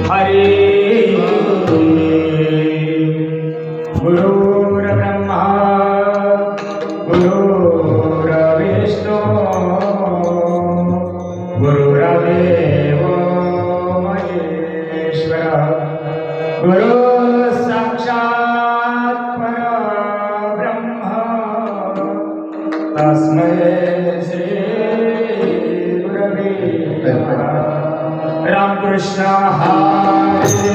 हरि गुरुर्ब्रह्मा गुरुर्विष्णु गुरुर्देव महेश्वर गुरु साक्षात् परब्रह्म तस्मै श्री गुरवे नमः। रामकृष्ण हरे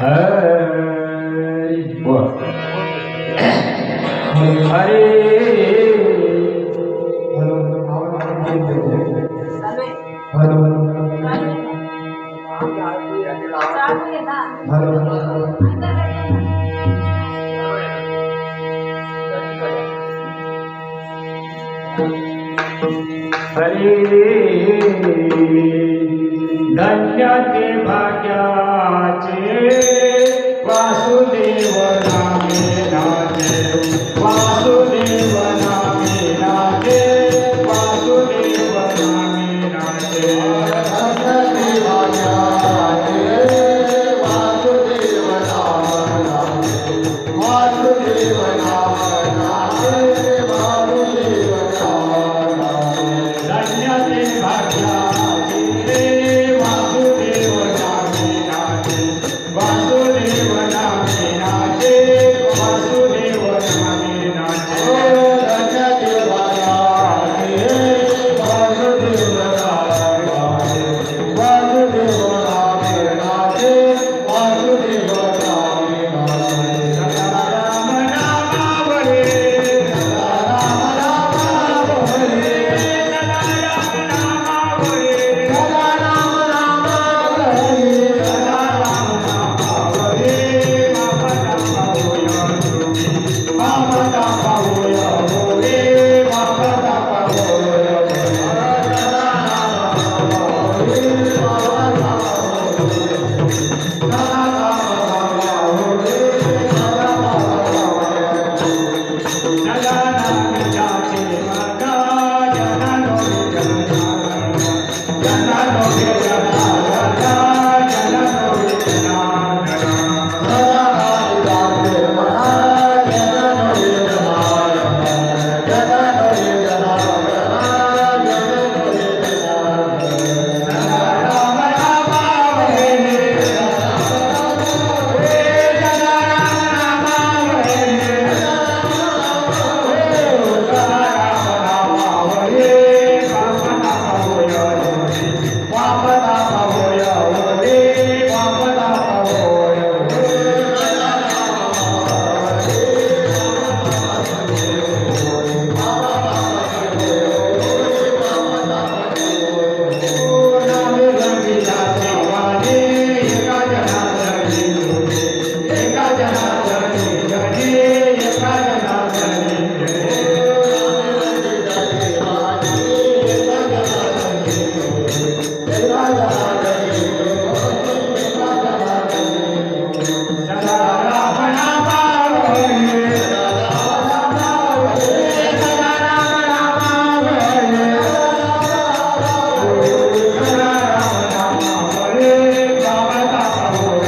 हरी बोल हरे हरे धन्य ते भाग्याचे वासुदेव नामे नाचे वासुदेव नामे नाचे वासुदेव नामे नाचे धन्य भाग्याचे वासुदेव नाम नाचे वासुदेव नाम नाचे वासुदेव नाम नाचे धन्य ते भाग्याचे वासुदेव नामे नाचे वासुदेव नामे नाचे वासुदेव नामे नाचे धन्य ते भाग्याचे वासुदेव नामे नाचे वासुदेव नामे नाचे वासुदेव नामे नाचे राम नामावळे राम नामावळे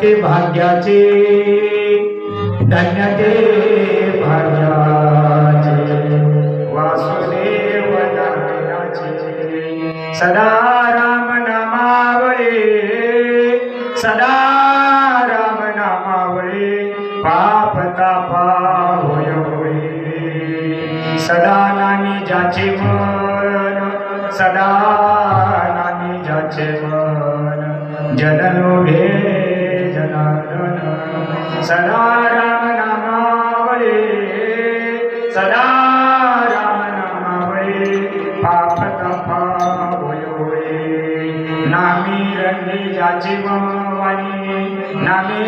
ते भाग्याचे, धन्य ते भाग्याचे, वासुदेव नामाचे सदा राम नामावळे, सदा राम नामावळे, पाप तापा होय होय, सदा नामी ज्याचे मन, सदा नामी ज्याचे मन, जनलोभे जनार्दन, सदा राम नामावळे, सदा राम नामावळे, पाप तापा होय होय, नामी रंगी ज्याचे वाणी, नामे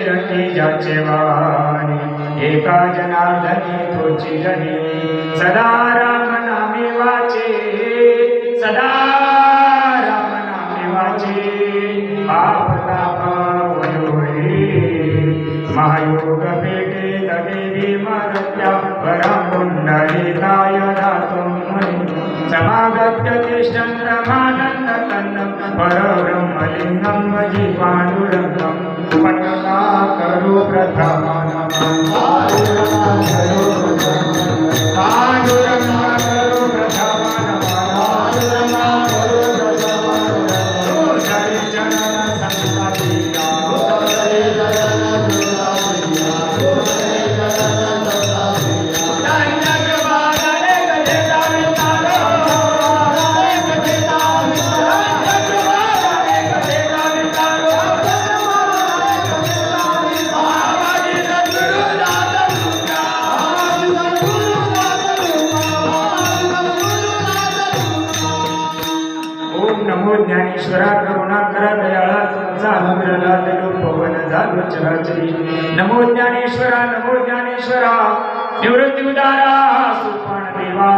रंगी ज्याचे वाणी, एका जनार्दनी तोची जनी, सदा राम नामे वाचे, सदा राम नामे वाचे, पाप ताप होय होय, महायोग पेटे देवी मरत्या परम पुंडलिकाय दातुं मुनि, समागत्य तिष्ठन् ब्रह्मानंद कन्नं परब्रह्मलिंगं भजे पांडुरंगं, पठना करो प्रथमा नमः पांडुरंगा करो प्रथमा नमः, हरि चरण संतापिया, ज्ञानेश्वरा करुणाकरा दयाळा तुमचा अनुग्रह लादलो पवन झालो चराचरी, नमो ज्ञानेश्वरा, नमो ज्ञानेश्वरा, निवृत्ती उदारा सुपान देवा,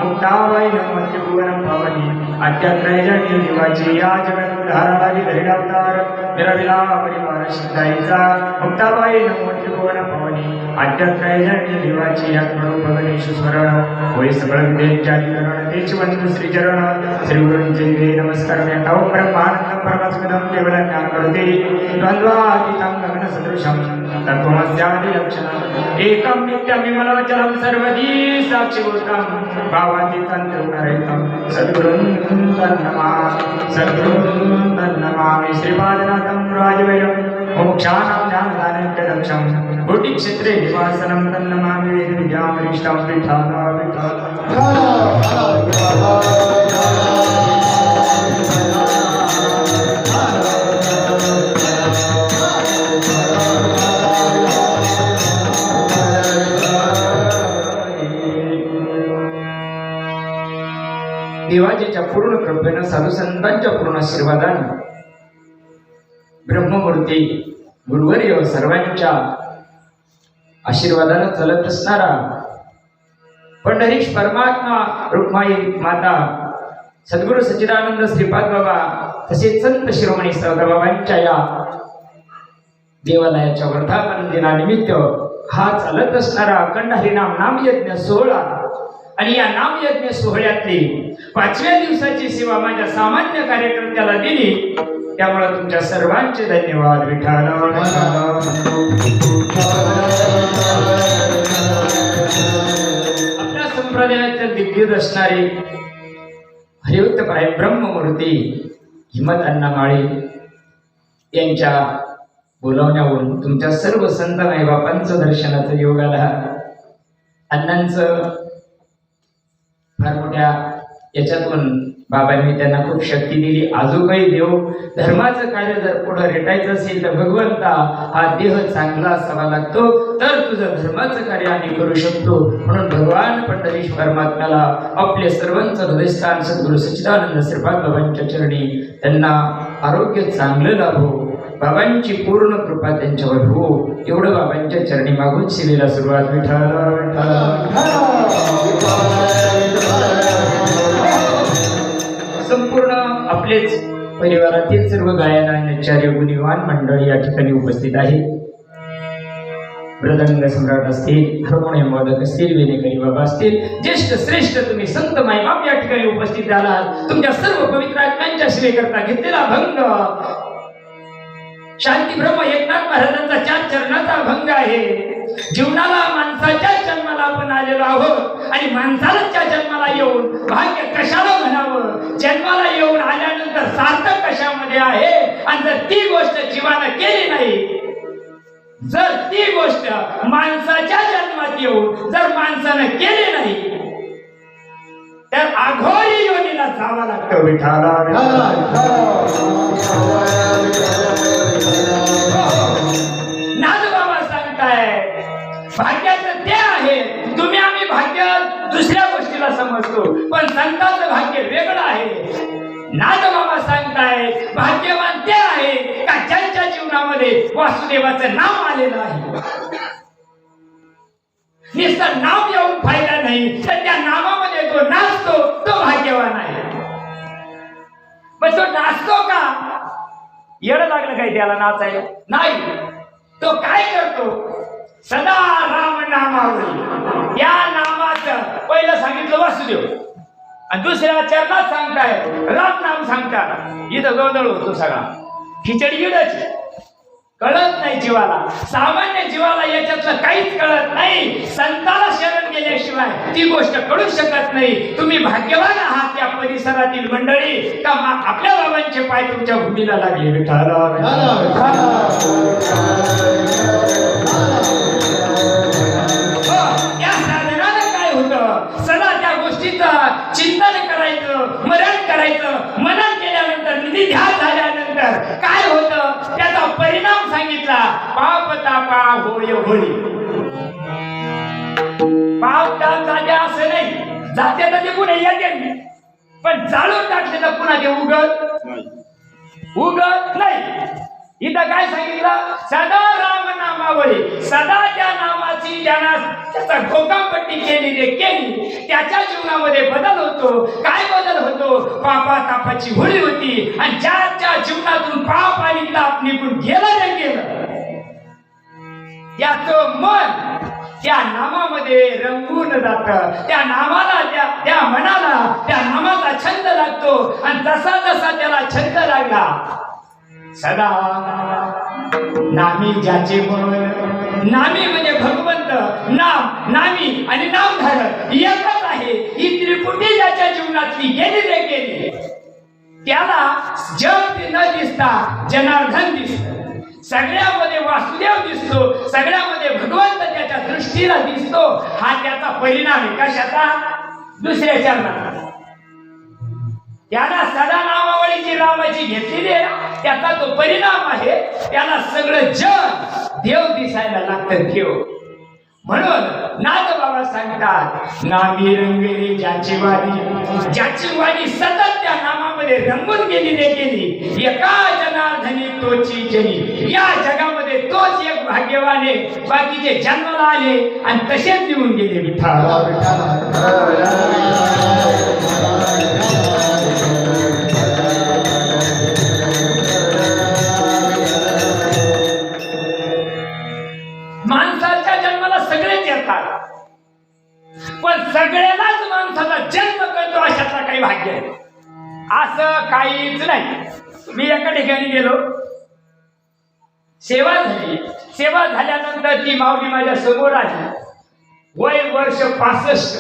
मुक्ताबाई नमो त्रिभुवन पावनी, अत्यात्रयजनी देवाची या जगत उद्धारा लागी धैर्य अवतार, निरविला परिवार सिद्धाईचा, मुक्ताबाई नमो त्रिभुवन पावनी, अत्यात्रयजनी देवाची या गणेश स्मरण होय सगळ विद्येच्या अधिकरण, तेच वंदन श्री चरण, श्री गुरूंचे नमस्कार करता ओम ब्रह्मानंदं परमस्मिदं केवलं ज्ञान करते, द्वंद्वातीतं गगन सदृशं तत्त्वमस्यादि लक्षणं, एकं नित्यं विमलवचनं सर्वदी साक्षिभूतं, भावातीतं त्रिगुणरहितं, सद्गुरुं तन्नमामि, श्रीपादनाथं राजवैरं मोक्षाणां ज्ञानदानैक्यदक्षं, कोटिक्षेत्रे निवासनं तन्नमामि, वेदविद्यामरिष्टां पीठाना देवाजीच्या पूर्ण कृपेनं, साधू संतांच्या पूर्ण आशीर्वादाने, ब्रह्ममूर्ती गुरुवर्य सर्वांच्या आशीर्वादाने चालत असणारा पंढरीश परमात्मा, रुक्माई माता, सद्गुरु सच्चिदानंद श्रीपाद बाबा तसेच संत शिरोमणी सदाबाबांच्या या देवालयाच्या वर्धापन दिनानिमित्त हा चालत असणारा अखंड हरिनाम नामयज्ञ सोहळा, आणि या नामयज्ञ सोहळ्यातली 5व्या दिवसाची सेवा माझ्या सामान्य कार्यकर्त्याला दिली, त्यामुळे तुमच्या सर्वांचे धन्यवाद. विठ्ठल आपल्या संप्रदायातील दिग्गज असणारे हरिवत्तपराय ब्रह्ममूर्ती हिम्मत अण्णा माळी यांच्या बोलावण्यावरून तुमच्या सर्व संत माईबापांचं दर्शनाचं योग आला. अण्णांचं फार मोठ्या याच्यातून बाबांनी त्यांना खूप शक्ती दिली. आजो काही देव धर्माचं कार्य जर पुढे रेटायचं असेल तर भगवंता हा देह चांगला असावा लागतो, तर तुझं धर्माचं कार्य आम्ही करू शकतो. म्हणून भगवान पंढरीश परमात्म्याला आपले सर्वांचं हृदयस्थान सद्गुरु सच्चिदानंद श्रीपाद बाबांच्या चरणी त्यांना आरोग्य चांगलं लाभो, बाबांची पूर्ण कृपा त्यांच्यावर हो, एवढं बाबांच्या चरणी मागून सेवेला सुरुवात. संपूर्ण आपलेच परिवारातील सर्व गायनाचार्य गुणीवान मंडळ या ठिकाणी उपस्थित आहे. मृदंग सम्राट असतील, हार्मोनियम वादक असतील, वेणेकरी बाबा असतील, ज्येष्ठ श्रेष्ठ तुम्ही संत मायबाप या ठिकाणी उपस्थित झालात. तुमच्या सर्व पवित्र आत्म्यांच्या सेवेकरता घेतलेला भंग शांती ब्रह्म एकनाथ महाराजांचा 4 चरणाचा भंग आहे. जीवनाला माणसाच्या जन्माला आपण आलेलो आहोत आणि माणसाच्या जन्माला येऊन भाग्य कशाला म्हणावं, जन्माला येऊन आल्यानंतर सार्थक कशामध्ये आहे. आणि जर ती गोष्ट जीवानं केली नाही, जर ती गोष्ट माणसाच्या जन्मात येऊन जर माणसानं केली नाही, तर आघोरी योनीला जावं लागतं. विठाला नाथबाबा सांगताय भाग्याचं ते आहे. तुम्ही आम्ही भाग्य दुसऱ्या गोष्टीला समजतो, पण संतांचं भाग्य वेगळं आहे. नाथबाबा सांगताय भाग्यवान ते आहे का ज्यांच्या जीवनामध्ये वासुदेवाचं नाव आलेलं आहे. नुसतं नाव येऊन फायदा नाही, तर त्या नामामध्ये तो नाचतो, तो भाग्यवान आहे. पण तो नाचतो का? येडं लागलं काय त्याला नाचायला? नाही. तो काय करतो? सदा राम नामावली. या नामाचं पहिलं सांगितलं वासुदेव आणि दुसऱ्या चरणात सांगताय राम नाम सांगतात. इथं गोंधळ होतो सगळा. खिचडी इडच कळत नाही जीवाला. सामान्य जीवाला याच्यातलं काहीच कळत नाही. संताला शरण गेल्याशिवाय ती गोष्ट कळू शकत नाही. तुम्ही भाग्यवान आहात त्या परिसरातील मंडळी का आपल्या बाबांचे पाय तुमच्या भूमीला लागले. या साधनानं काय होतं? सदा त्या गोष्टीचं चिंतन करायचं, स्मरण करायचं. मनन केल्यानंतर निधी ध्यान झाल्यानंतर काय होतं त्याचा परिणाम सांगितला. पाप तापा होय होळी. पाप ताप जाते असं नाही, जाते तर ते पुन्हा येते, पण जाळून टाकले तर पुन्हा ते उगत नाही. इथं काय सांगितलं? सदा राम नामावळी. सदा त्या नामाची ज्यानं त्याचा घोकापट्टी केली, त्याच्या जीवनामध्ये बदल होतो. काय बदल होतो? पापा तापाची होळी होती आणि ज्याच्या जीवनातून पाप आणि ताप निघून गेलं त्याचं मन त्या नामामध्ये रंगून जातं. त्या नामाला त्या मनाला त्या नामाचा छंद लागतो आणि जसा जसा त्याला छंद लागला सदा नामी ज्याचे मन. नामी म्हणजे भगवंत. नाम नामी आणि नामधारक एकच आहे. ही त्रिपुटी ज्याच्या जीवनातली गेली त्याला जग न दिसता जनार्दन दिसतो. सगळ्यामध्ये वासुदेव दिसतो, सगळ्यामध्ये भगवंत त्याच्या दृष्टीला दिसतो. हा त्याचा परिणाम आहे. कशाचा? दुसऱ्या चरणाचा. त्याला सदा नामावळीची रामाची घेतलेली आहे, त्याचा तो परिणाम आहे. त्याला सगळं जग देव दिसायला लागतं. देव म्हणून नाथबाबा सांगतात नामी रंगली ज्याची वाणी सतत त्या नामामध्ये रंगून गेली. एका जनार्दनी तोची जनी. या जगामध्ये तोच एक भाग्यवान आहे. बाकीचे जन्माला आले आणि तसेच निघून गेले. माणसाच्या जन्माला सगळेच येतात, पण सगळ्यालाच माणसाचा जन्म करतो अशातला काही भाग्य आहे असं काहीच नाही. मी एका ठिकाणी गेलो, सेवा झाली. सेवा झाल्यानंतर ती माऊली माझ्या समोर आली. वय वर्ष 65.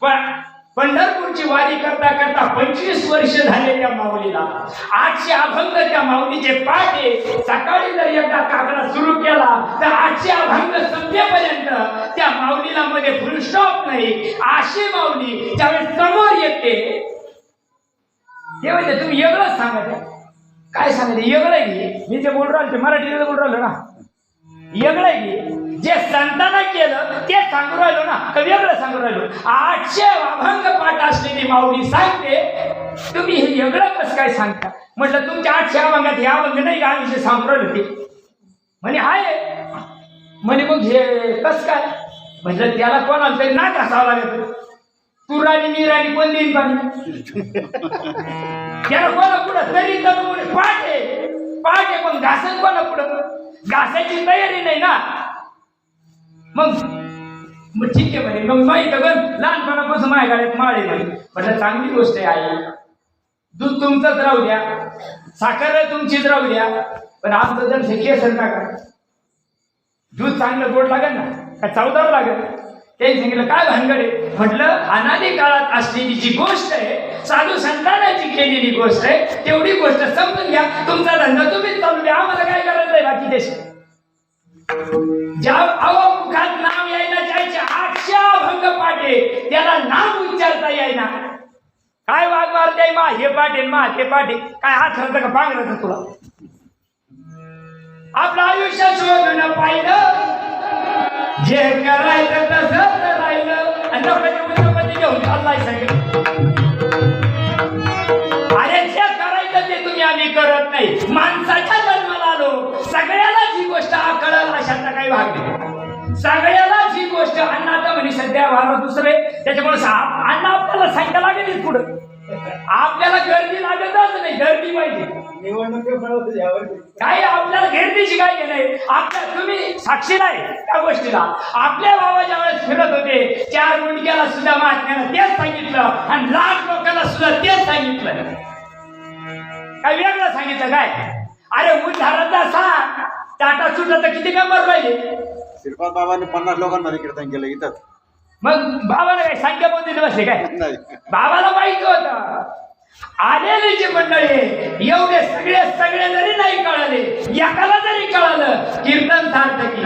पण पंढरपूरची वारी करता करता 25 वर्ष झाले त्या माऊलीला. 800 अभंग त्या माऊलीचे पाठ आहे. सकाळी जर एकदा काकडा सुरू केला तर 800 अभंग संपेपर्यंत त्या माऊलीला मध्ये फुल स्टॉप नाही. अशी माऊली ज्यावेळेस समोर येते तेव्हा तुम्ही वेगळंच सांगत. काय सांगायचं? वेगळं आहे. मी जे बोल राहिलो मराठीला बोल राहिलो ना, वेगळं आहे. जे संतांना केलं ते सांगू राहिलो ना, तर वेगळं सांगू राहिलो. 800 अभंग पाठ असलेली माऊली सांगते, तुम्ही हे वेगळं कसं काय सांगता? म्हटलं तुमच्या 800 अभंगात हे अभंग नाही का आम्ही सांगू राहिलो ते म्हणे आहे. म्हणे मग हे कसं काय? म्हटलं त्याला कोणाला तरी ना घासावं लागत. तू राणी मी राणी कोण देईन पाणी? त्याला कोणा पुढं तरी पाठ आहे पण घासन कोणा पुढं? घासायची तयारी नाही ना. मग ठीक आहे म्हणे. मग माहिती लहानपणापासून माझ्या गाड्यात माळ आहे म्हणे. म्हटलं चांगली गोष्ट आहे आई. दूध तुमचंच राहू द्या, साखर तुमचीच राहू द्या, पण आमचं जर केसर नका. दूध चांगलं गोड लागेल ना, का चवदार लागेल. ते सांगितलं काय भानगडे. म्हटलं अनादी काळात असलेली जी गोष्ट आहे, साधू संतानाची केलेली गोष्ट आहे, तेवढी गोष्ट समजून घ्या. तुमचा धंदा तुम्हीच चालू द्या, आम्हाला काय करायचं आहे बाकी देश. ज्या अवमुखात नाव यायला जायचे 800 अभंग पाठे, त्याला नाम उच्चारता येईना. काय वाघ मारते मा हे पाठे मा ते पाठे, काय हात राहतं का पांघरायचं तुला. आपलं आयुष्य शोधून पाहिलं, जे करायचं तसंच राहिलं, आणि घेऊन चाललाय सगळं. अरे जे करायचं ते तुम्ही आम्ही करत नाही. माणसाच्या जन्माला आलो, सगळ्यालाच ही गोष्ट कळलं अशातला काही भाग नाही. सगळ्यालाच ही गोष्ट. अण्णा म्हणे सध्या वारं दुसरे, त्याच्यामुळे अण्णा आपल्याला सांगायला लागेल पुढं. आपल्याला गर्दी लागतच नाही, गर्दी पाहिजे. काय आपल्याला घेरतीची काय नाही. आपल्या तुम्ही साक्षी नाही त्या गोष्टीला. आपल्या बाबा ज्या वेळेस फिरत होते, 4 मुंडक्याला सुद्धा महात्म्याला तेच सांगितलं, आणि लाख लोकांना सुद्धा तेच सांगितलं. काय वेगळं सांगितलं काय. अरे उद्धाराचा सांग, टाटा सुटा तर किती नंबर पाहिजे. श्रीपाद बाबांनी 50 लोकांमध्ये कीर्तन केलं इथं. मग बाबाला काय संख्या बंदी बसले काय. बाबाला माहिती होतं. आलेले जे मंडळी एवढे सगळे जरी नाही कळाले, एकाला जरी कळालं कीर्तन सार्थकी.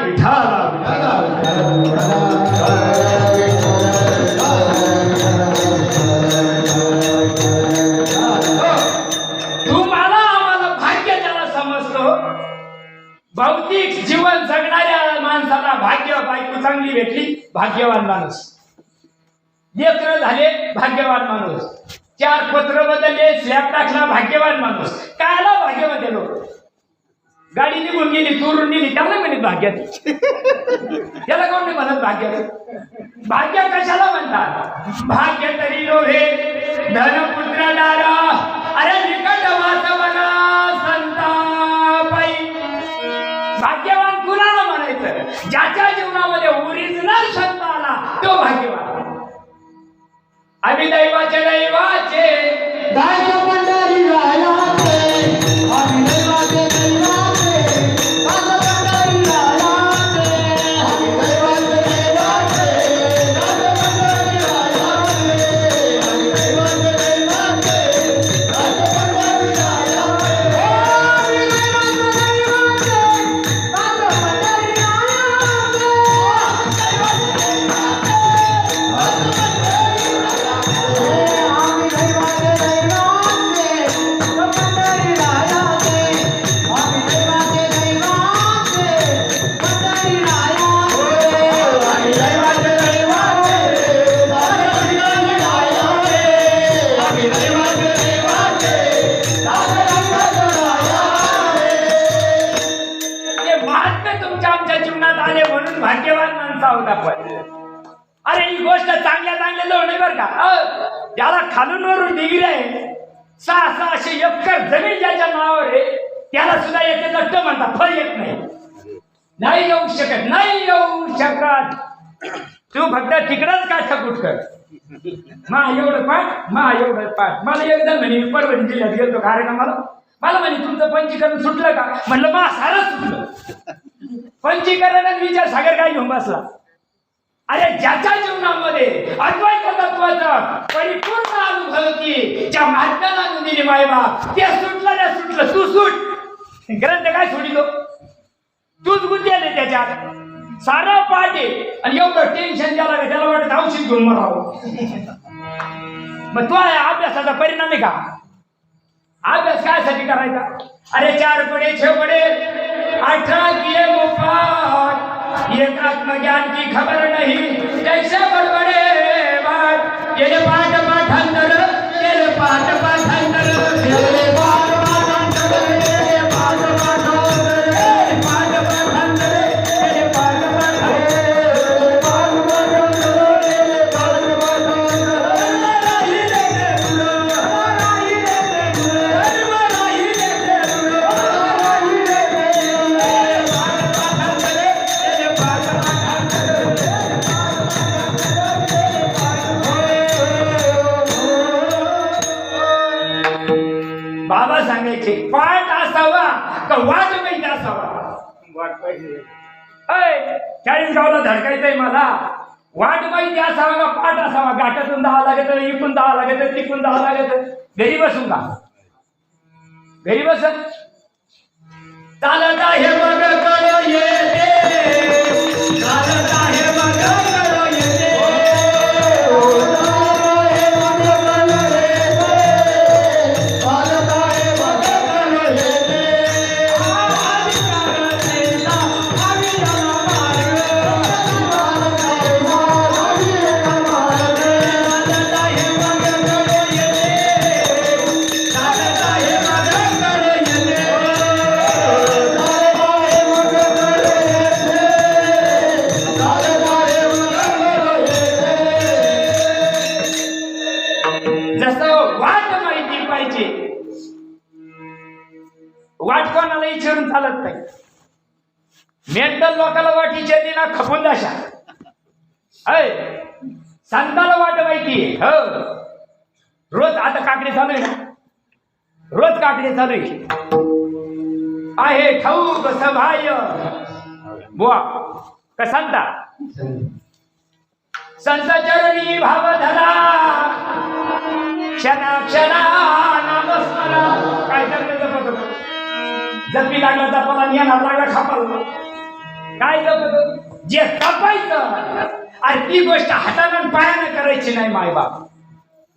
तुम्हाला आम्हाला भाग्य ज्याला समजतो, भौतिक जीवन जगणाऱ्या माणसाला भाग्य, बायको चांगली भेटली भाग्यवान माणूस, लेकर झाले भाग्यवान माणूस, 4 पत्र बदलले, स्लॅब टाकला भाग्यवान माणूस. कायला भाग्यवान ते लोक. गाडी निघून गेली, चोरून नेली, त्याला म्हणत भाग्य. त्याला कोण नाही म्हणत भाग्य. भाग्य कशाला म्हणतात. भाग्य तरी लोभे धनपुत्र दारा, अरे निकट वासवना संतापाई. भाग्यवान कुणाला म्हणायचं. ज्याच्या जीवनामध्ये ओरिजिनल संत आला तो भाग्यवान. आम्ही दैवाचे दास पंढरी रायाचे, आम्ही दैवाचे दास पंढरी रायाचे, आम्ही दैवाचे दास पंढरी रायाचे, आम्ही दैवाचे दास पंढरी रायाचे, आम्ही दैवाचे दास पंढरी भाग्यवान माणसं आहोत आपण. अरे ही गोष्ट चांगल्या लोण बर का. ज्याला खालून वरून डिग्री आहे, 600 एकर जमीन ज्याच्या नावावर आहे, त्याला सुद्धा येते नष्ट म्हणतात, फळ येत नाही येऊ शकत. तू फक्त तिकडच का ठकूट कर. एवढं पाठ. मला एकदा म्हणे परभणी जिल्ह्यात गेलो कार्यक्रमाला, मला म्हणे तुमचं पंचीकरण सुटलं का. म्हणलं मा सारं सुटलं. पंचीकरणात विचार सागर काय घेऊन बसला. अरे ज्याच्या जीवनामध्ये अद्वैत तत्वाचा परिपूर्ण अनुभवती ज्या माध्यमातून दिली मायबाप, ते सुटलं. तू सूट. ग्रंथ काय सोडिलो, तूच गुंती आले त्याच्यात. सारा पाठ आहे आणि एवढं टेन्शन त्याला वाटत औषध घेऊन मरावं. मग तो अभ्यासाचा परिणाम आहे का. अभ्यास कायसाठी करायचा. अरे 4 पडे 6 पडे 18 किए मुफात, एक आत्मज्ञान की खबर नहीं, कैसे बड़बड़े बात. ये पाठ पाठांतर, ये पाठ पाठांतर, ये पाठ पाठांतर, ये पाठ पाठांतर, ये पाठ पाठांतर, ये पाठ पाठांतर, ये पाठ पाठांतर, ये पाठ पाठांतर. पाहिजे? पाठ असावा का वाट माहिती असावा? वाट पाहिजे. 40 गावला धडकायचंय मला, वाट माहिती असावा का पाठ असावा? घाटातून जावं लागत, इकडून जावं लागत, तिकडून जावं लागत. घरी बसून का? घरी बसत चालत आहे मग कळ येते, चालत आहे मग कळ येते, वाट कोणाला विचारून चालत नाही. मेंटल लोकांना वाट विचारली ना खपून जाशा. संताला वाट माहितीये. हो, रोज आता काकडे चालू आहे ना, रोज काकडे चालू आहे ठाऊक सभाय बुवा का संता. संत चरणी भाव धरा, क्षणा क्षणा नामस्मरा. काय जपलं जपत होतं? जपी लागला जपाला, ज्ञानात लागला खापाला. काय जपत? जे जपायचं आणि ती गोष्ट हातानं पायानं करायची नाही मायबाप.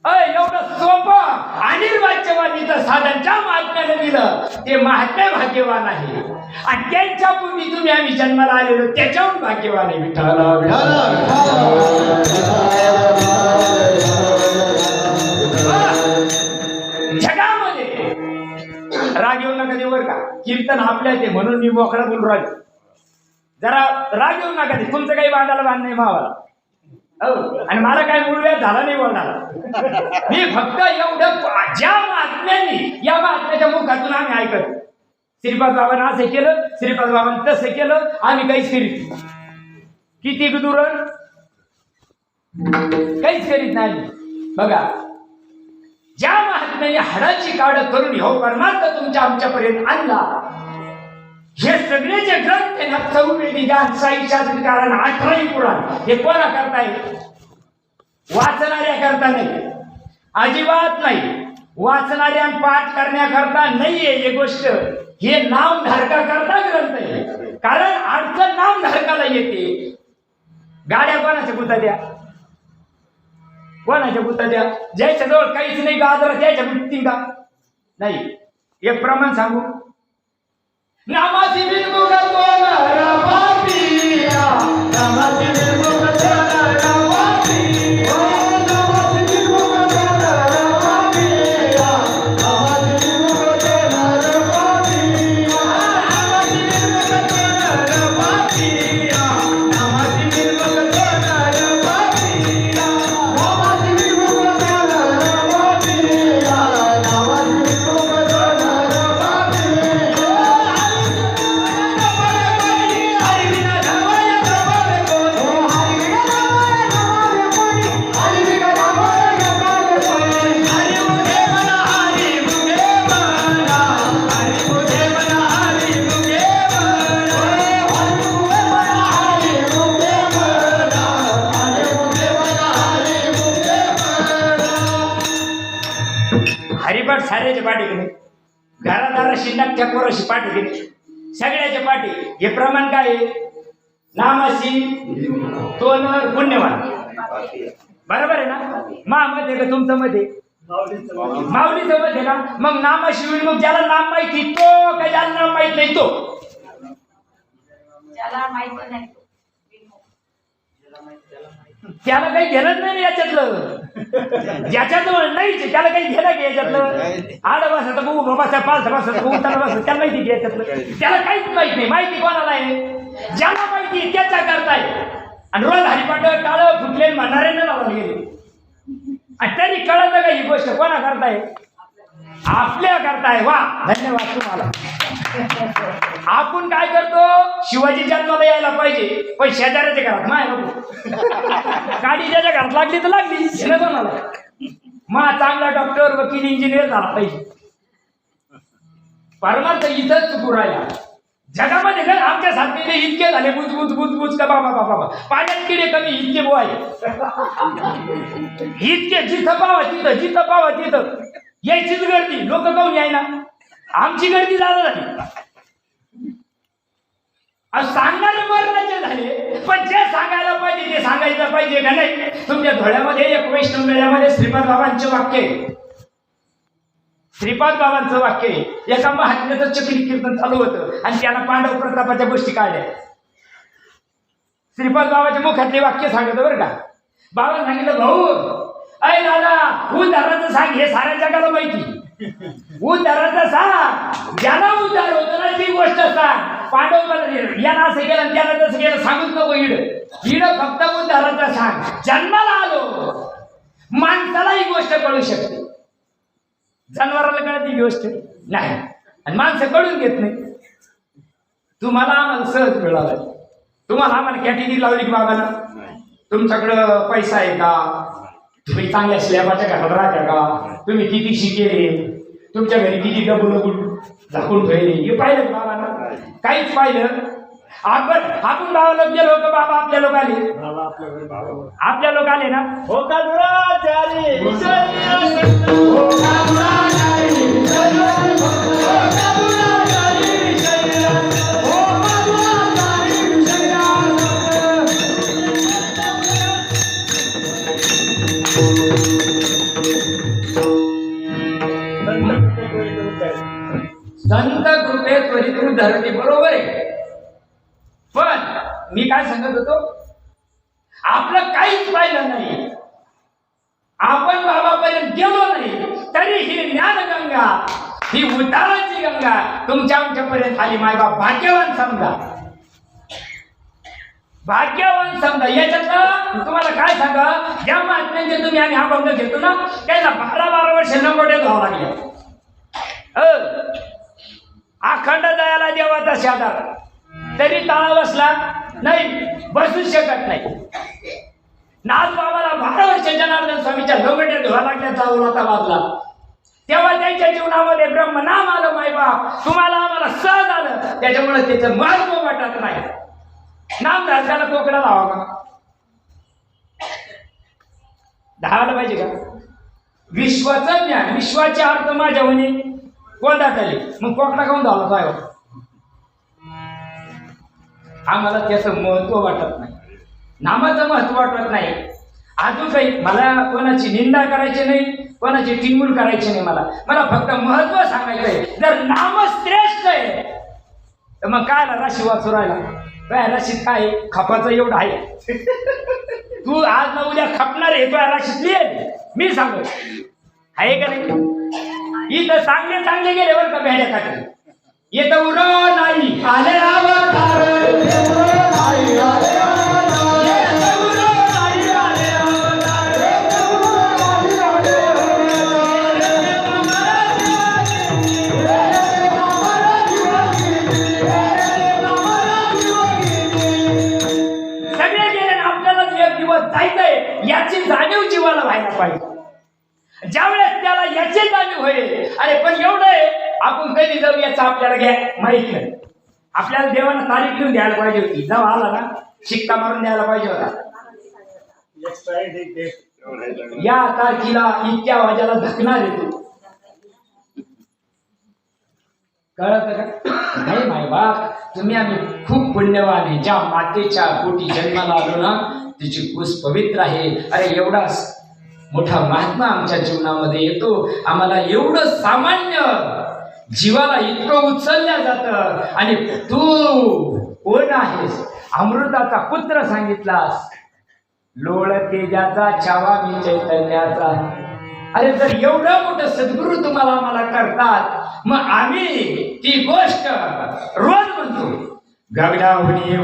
एवढं सोपं अनिर्वाच्यवादीचं साधन ज्या महात्म्याने दिलं ते महात्म्य भाग्यवान आहे. आणि त्यांच्या पूर्वी तुम्ही आम्ही जन्माला आलेलो त्याच्याहून भाग्यवान आहे. जगामध्ये राग येऊ नका देवर का? कीर्तन आपल्या ते म्हणून मी मोकळा बोलून राहिलो. जरा राग येऊ नका ते. तुमचं काही बांधायला बांध नाही मावाला. आणि मला काय मूळव्याध झाला नाही बोलणार. मी फक्त एवढं ज्या महात्म्यांनी या महात्म्याच्या मुखातून आम्ही ऐकत. श्रीपाद बाबांना असं केलं, श्रीपाद बाबांनी तसं केलं, आम्ही काहीच करीत. किती दूर काहीच करीत नाही. बघा, ज्या महात्म्याने हाडाची काढ करून हो परमार्थ तुमच्या आमच्यापर्यंत आणला. हे सगळे जे ग्रंथ आहे ना, चौवेदी ज्ञान साई शास्त्री कारण 18 पुराण, हे कोणा करताय? वाचणाऱ्या करता नाही, अजिबात नाही. वाचणाऱ्या पाठ करण्याकरता नाहीये हे गोष्ट. हे नाम धारका करता ग्रंथ आहे. कारण अडचण नाम धारकाला येते. गाड्या कोणाच्या गुता द्या, कोणाच्या गुता द्या. ज्याच्या जवळ काहीच नाही गाजरा त्याच्या गुत्ती का नाही. एक प्रमाण सांगू. नामाची बिलमुख बोलणारा पापिया, नामाची बिलमुख बोलणारा पापिया, नामाची बिलमुख बोलणारा पापिया, नामाची बिलमुख बोलणारा पापिया, नामाची बिलमुख बोलणारा पापिया, नामाची बिलमुख बोलणारा पापिया, नामाची बिलमुख बोलणारा पापिया, नामाची बिलमुख बोलणारा पापिया. हरिभट साऱ्याच्या पाठी गेले, घरादारा शिंडात ठेकोराशी पाठी गेले, सगळ्याच्या पाठी. हे प्रमाण काय आहे? नामाशी तो नर पुण्यवान. बरोबर आहे ना? मध्ये का तुमचं मध्ये माऊलीचं मध्ये ना. मग नामाशी होईल. मग ज्याला नाम माहिती तो का ज्याला नाम माहित नाही तो? त्याला काही घेणंच नाही याच्यातलं. ज्याच्याजवळ नाहीच त्याला काही घेणं घे याच्यातलं. आड बसायचं बघू बसा, पाच बसायचं बघू, त्याला बसायचं त्याला माहिती घे याच्यातलं. त्याला काहीच माहित नाही. माहिती कोणाला आहे? ज्याला माहिती त्याचा करताय. आणि रोज हरिपाठ टाळं फुटले म्हणणारे ना लावून गेले. आणि तरी कळत का ही गोष्ट कोणा करताय? आपल्या करताय. वा, धन्यवाद तुम्हाला. आपण काय करतो? शिवाजी जन्माला यायला पाहिजे, पण शेजाऱ्याच्या घरात माय नको. गाडी ज्याच्या घरात लागली तर लागली कोणाला. मा चांगला डॉक्टर, वकील, इंजिनियर झाला पाहिजे. परमार्थ इथंच चुकू राहिला जगामध्ये का आमच्यासारखे ते इतके झाले बुजबुज का बाबा पाण्यात किडे कमी इतके बोय इतके जिथं पावा तिथं यायचीच गर्दी लोक काऊन याय ना आमची गर्दी झालं झाली सांगणारे मरणाचे झाले पण जे सांगायला पाहिजे ते सांगायचं पाहिजे का नाही तुमच्या धोळ्यामध्ये एक वैष्णव मेळ्यामध्ये श्रीपाद बाबांचे वाक्य आहे श्रीपाद बाबांचं वाक्य आहे एका महात्म्याचं चक्री कीर्तन चालू होतं आणि त्यानं पांडव प्रतापाच्या गोष्टी काढल्या श्रीपाद बाबाच्या मुखातले वाक्य सांगत बरं का बाबा सांगितलं भाऊ अय दादा उद्धाराचं सांग हे साऱ्या जगाला माहिती उद्धाराचं सांग ज्याला उद्धार होतो ना ती गोष्ट सांग पांडव यानं असं केलं त्याला तसं केलं सांगूच नको इड फक्त उद्धाराचं सांग जन्माला आलो माणसाला ही गोष्ट कळू शकते जनावराला कळत ही गोष्ट नाही आणि माणसं कळून घेत नाही तुम्हाला आम्हाला सहज मिळाला तुम्हाला आम्हाला कॅटेगरी लावली की बाबाला तुमच्याकडं पैसा आहे का तुम्ही चांगल्या स्लॅबाच्या घरात राहता का तुम्ही किती शिकेले तुमच्या घरी किती डबल झाकून ठेवले हे पाहिलं का बाबाला काहीच पाहिलं आपण बाबाला गेलो का बाबा आपल्या लोक आले आपल्या लोक आले ना हो का संत कृपे त्वरित धरते बरोबर आहे पण मी काय सांगत होतो आपलं काहीच पाहिलं नाही आपण बाबापर्यंत गेलो नाही तरी ही ज्ञानगंगा ही उद्धाराची गंगा तुमच्या आमच्यापर्यंत आली मायबाप भाग्यवान समजा याच्यातलं तुम्हाला काय सांगा ज्या महात्म्यांचे तुम्ही आम्ही अभंग घेतो ना त्याला 12 वर्ष नंबोट्या धुवा लागले अखंड दयाला देवाचा शेजार तरी ताळा बसला नाही बसूच शकत नाही नाथ बाबाला 12 वर्ष जनार्दन स्वामीच्या लोंगड्या धुवा लागण्याचा उलटा वाजला तेव्हा त्यांच्या जीवनामध्ये ब्रह्मनाम आलं मायबाप तुम्हाला आम्हाला सहज आलं त्याच्यामुळे त्याचं मार्ग वाटत नाही नाम धारकाला कोकडा लावा का धावायला पाहिजे का विश्वाचं ज्ञान विश्वाचे अर्थ माझ्या म्हणे कोणता तरी मग कोकडा खाऊन धावला पाहिजे आम्हाला त्याचं महत्व वाटत नाही नामाचं महत्व वाटत नाही अजून काही मला कोणाची निंदा करायची नाही कोणाची टिंगूल करायची नाही मला फक्त महत्व सांगायचंय जर नाम श्रेष्ठ आहे तर मग काय राशी वाचू राहिला काय राशीत काय खपाचं एवढं आहे तू आज ना उद्या खपणार आहे तुझ्या राशीतली मी सांगू आहे का नाही इथं चांगले गेले बरं का भेड्यासाठी येतं उर नाही आले सगळे गेले आपल्याला एक दिवस जायचंय याची जाणीव जीवाला व्हायला पाहिजे ज्यावेळेस त्याला याची जाणीव होईल अरे पण एवढं आहे आपण कधी जाऊ याचं आपल्याला घ्या माहित नाही आपल्याला देवानं तारीख लिहून द्यायला पाहिजे होती जेव्हा आला ना शिक्का मारून द्यायला पाहिजे होता या तारखेला इतक्या वाजाला धकणार आहे तू कळत का नाही माय बाप तुम्ही आम्ही खूप पुण्यवान आहे ज्या मातेच्या पोटी जन्माला आलो ना तिची कुस पवित्र आहे अरे एवढा मोठा महात्मा आमच्या जीवनामध्ये येतो आम्हाला एवढं सामान्य जीवाला इतकं उचलल्या जातं आणि तू कोण आहेस अमृताचा पुत्र सांगितलास लोळ तेजाचा छावा मी चैतन्याचा अरे जर एवढं मोठं सद्गुरू तुम्हाला आम्हाला करतात मग आम्ही ती गोष्ट रोज म्हणतो गगनाहुनी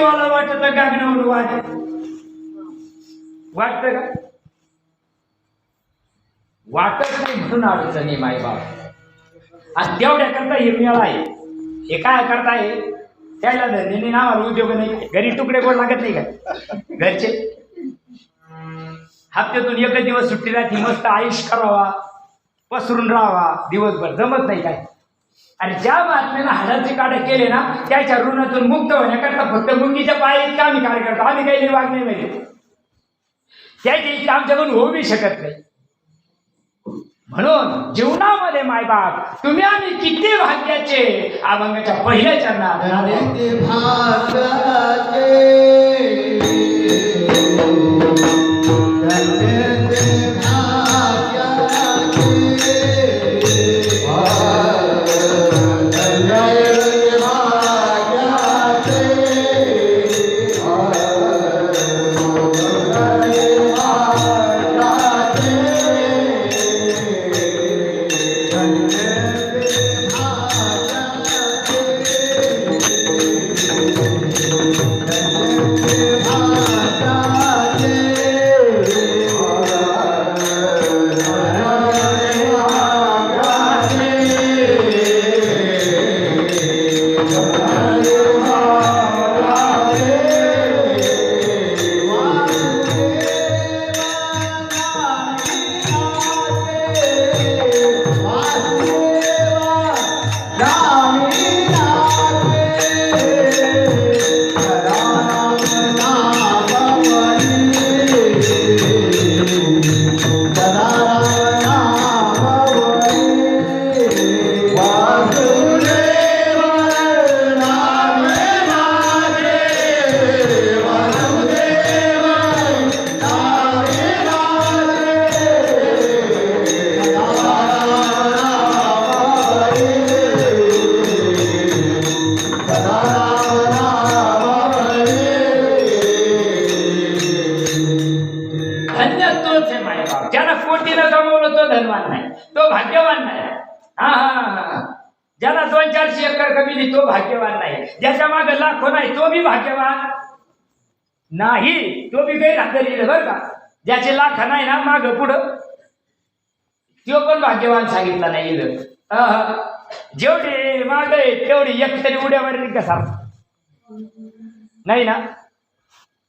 जीवाला वाटत गागण्यावर वाटत का? वाटत नाही म्हणून अडचणी माय बाप. आणि तेवढ्या करता हे मेळा आहे. हे काय करताय? त्याला धंद्याने नावाला उद्योग नाही. घरी तुकडे कोण लागत नाही का घरचे? हप्त्यातून एकच दिवस सुट्टी राहते, मस्त आयुष करावा, पसरून राहावा दिवसभर, जमत नाही काय. आणि ज्या महात्म्यानं हाडाचे काढे केले ना त्याच्या ऋणातून मुक्त होण्याकरता फक्त मुंगीच्या पाया इतका आम्ही कार्य करतो. आम्ही काही वाग नाही माहिती, त्याच्या इतकं आमच्याकडून होऊ बी शकत नाही. म्हणून जीवनामध्ये मायबाप तुम्ही आम्ही किती भाग्याचे. अभंगाच्या पहिल्या चरणात ज्याला 200-400 एकर कमी तो भाग्यवान नाही. ज्याच्या मागे लाखो नाही तो बी भाग्यवान नाही. तो बी काही राहते बरं का. ज्याचे लाख नाही ना माग पुढं तो पण भाग्यवान सांगितला नाही. जेवढे माग तेवढी एक तरी उड्यावर कसा नाही ना.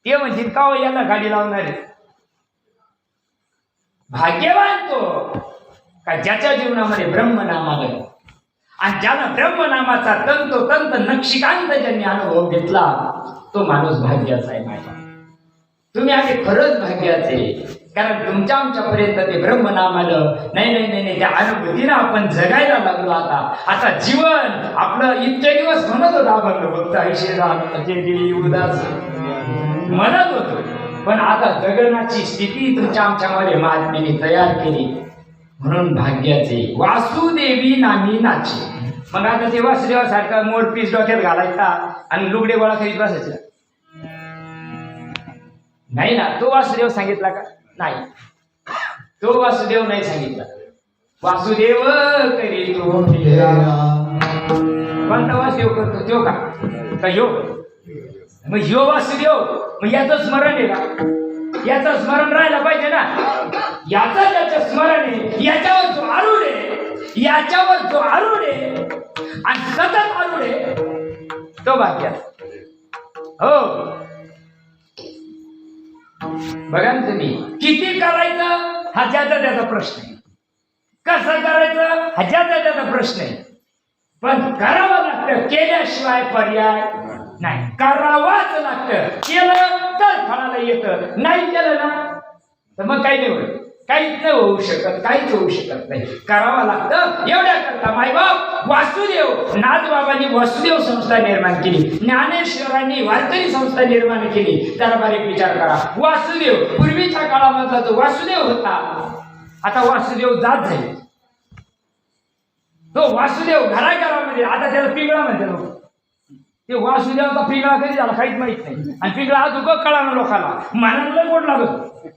ते म्हणजे का याला गाडी लावणारे भाग्यवान तो का ज्याच्या जीवनामध्ये ब्रह्मनाम आलं आणि ज्याला ब्रह्मनामाचा तंतोतंत नक्षिकांत ज्यांनी अनुभव घेतला तो माणूस भाग्याचा आहे. माझा तुम्ही आम्ही खरंच भाग्याचे, कारण तुमच्या आमच्यापर्यंत ते ब्रह्मनाम आलं. नाही नाही नाही नाही त्या अनुभूतीनं आपण जगायला लागलो. आता जीवन आपलं इतके दिवस म्हणत होता आपण फक्त ऐशी उदास म्हणत होतो, पण आता जगण्याची स्थिती तुमच्या आमच्यामध्ये महात्म्याने तयार केली. म्हणून भाग्याचे वासुदेवी नामी नाचे. मग आता ते वासुदेवासारखा मोरपीस डोक्यात घालायचा आणि लुगडे गोळा करीत बसायचा नाही ना. तो वासुदेव सांगितला का? नाही, तो वासुदेव नाही सांगितला. वासुदेव करी तो कोणता वासुदेव करतो तो का ह्यो? मग ह्यो वासुदेव, मग याचं स्मरण आहे का? याचं स्मरण राहायला पाहिजे ना. याचं ज्याचं स्मरण आहे, याच्यावर जो आरूढ आहे, याच्यावर जो आरूढ आहे आणि सतत आरूढ आहे तो भाग्य. हो बघा ना तुम्ही, किती करायचं हा ज्याचा त्याचा प्रश्न आहे, कसं करायचं हा ज्याचा त्याचा प्रश्न आहे. पण करावं लागतं, केल्याशिवाय पर्याय नाही. करावाच लागतं. केलं तर फळाला येतं, नाही केलं ना तर मग काही नाही होत. काहीच नाही होऊ शकत, काहीच होऊ शकत नाही. करावं लागतं. एवढ्या करता मायबाप वासुदेव नाथबाबांनी वासुदेव संस्था निर्माण केली, ज्ञानेश्वरांनी वारकरी संस्था निर्माण केली. त्याला बारीक विचार करा. वासुदेव पूर्वीच्या काळामधला तो वासुदेव होता, आता वासुदेव जात झाले. तो वासुदेव घराघरामध्ये, आता त्याला पिंगळा म्हणते लोक. ते वासुदेवाचा पिंगळा कधी झाला काहीच माहित नाही. आणि पिंगळा हा दुःख कळाला लोकांना. मनाला गोड लागत,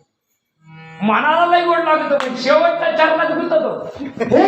मनाला लई गोड लागत, पण शेवटच्या चरणात गुंततो. हे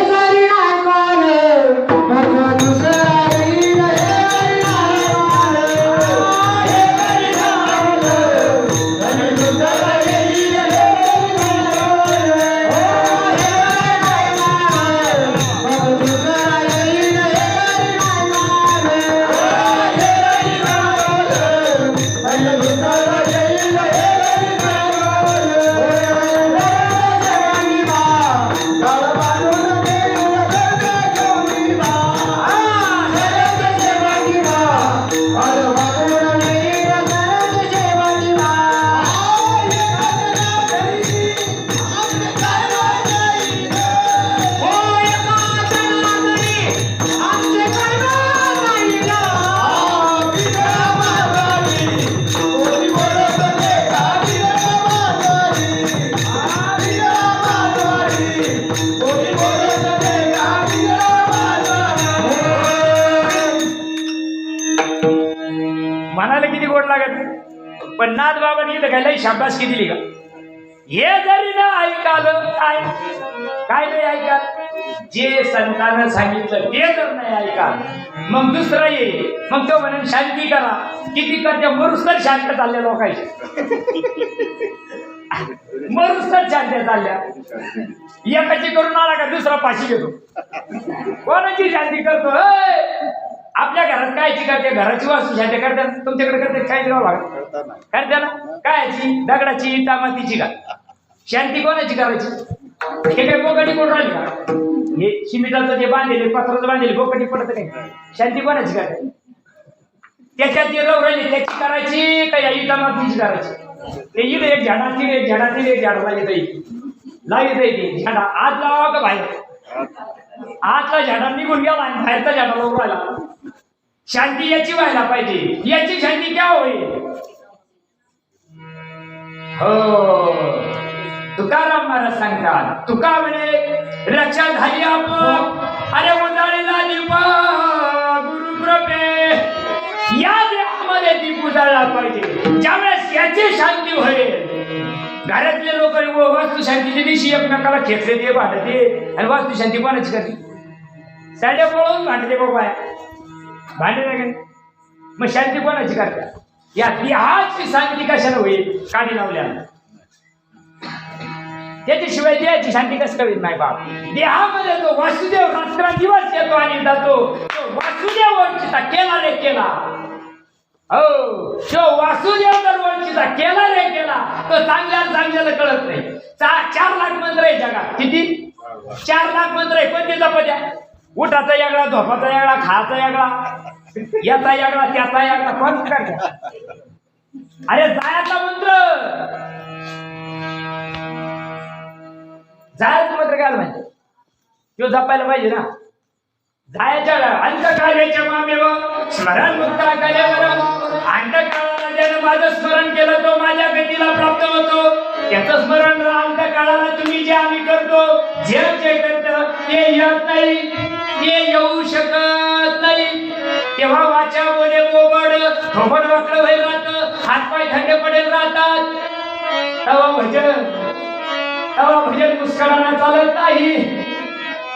म्हणायला किती गोड लागत, पण नाथ बाबांनी इथं काय लई शाबासकी दिली का? हे जरी ना ऐकालं काय काय नाही ऐका, जे संतानं सांगितलं ते जर नाही ऐका, मग दुसरं ये, मग तो म्हणून शांती करा. किती करते मरुस तर शांत चालल्या लोकांची, मरुस तर शांत चालल्या. एकाची करून आला का दुसरा पाशी घेतो. कोणाची शांती करतो? आपल्या घरात कायची करते? घराची वास्तू शांती करतात. तुमच्याकडे करते काय करावं लागत? करते ना. कायची? दगडाची, इटा मातीची का? शांती कोणाची करायची? हे काय बोकडी कोण राहिली का? हे शिमिटाचं जे बांधलेले, पत्राचं बांधलेले बोकडी पडत नाही. शांती कोणाची करायची? त्याच्यात जे रव राहिली त्याची करायची का या इटा मातीची करायची? ते इथे एक झाडाची, एक झाडाची, एक झाड लावित येते झाडा आत लावा का बाहेर? आतला झाडा निघून गेला आणि बाहेरचा झाडा लावून राहिला. शांती याची व्हायला पाहिजे. याची शांती क्या होईल? हो, तुकाराम महाराज सांगतात, तुका म्हणे रक्षा झाली आपण, अरे उजाळीला दीप गुरु कृपे, या देहामध्ये दीप उजाळला पाहिजे. ज्यावेळेस याची शांती होईल, घरातले लोक वास्तू शांतीच्या दिवशी एकमेकाला खेचले ते भांडते, आणि वास्तू शांती कोणाची करते? साड्या पळवून भांडते बाबा, भांडे नाही. मग शांती कोणाची करते? या देहाची शांती कशाला होईल? काढी लावल्यानं. त्याच्याशिवाय देहाची शांती कसं करेल नाही बाप? देहामध्ये तो वासुदेव रात्रंदिवस येतो आणि जातो. तो वासुदेव वंचिता केला रे केला. हो, तो वासुदेव जर वंचिता केला रे केला, तो चांगल्याला कळत नाही. 4 लाख मंत्र आहे जगात. किती? 4 लाख मंत्र आहे. कोणते जपत्या? उठाचा यागळा, झोपाचा यागळा, खायचा यागळा, याचा यागळा, त्याचा यागळा, कोण करता? अरे जायचा मंत्र, जायचं मंत्र काय माहिती? तो जपायला पाहिजे ना. जायच्या अंतकाळाच्या मामेव स्मरण मुक्ता कलेवर, अंतकाळाला ज्यानं माझं स्मरण केलं तो माझ्या गतीला प्राप्त होतो. त्याचं स्मरण अंतकाळाला तुम्ही जे आम्ही करतो, जे करत ते येत नाही, ते येऊ शकत नाही. तेव्हा वाचा बोले बोबड, थोबड वाकडं होईल राहतं, हातपाय थंडे पडेल राहतात. तेव्हा भजन मुस्करांना चालत नाही.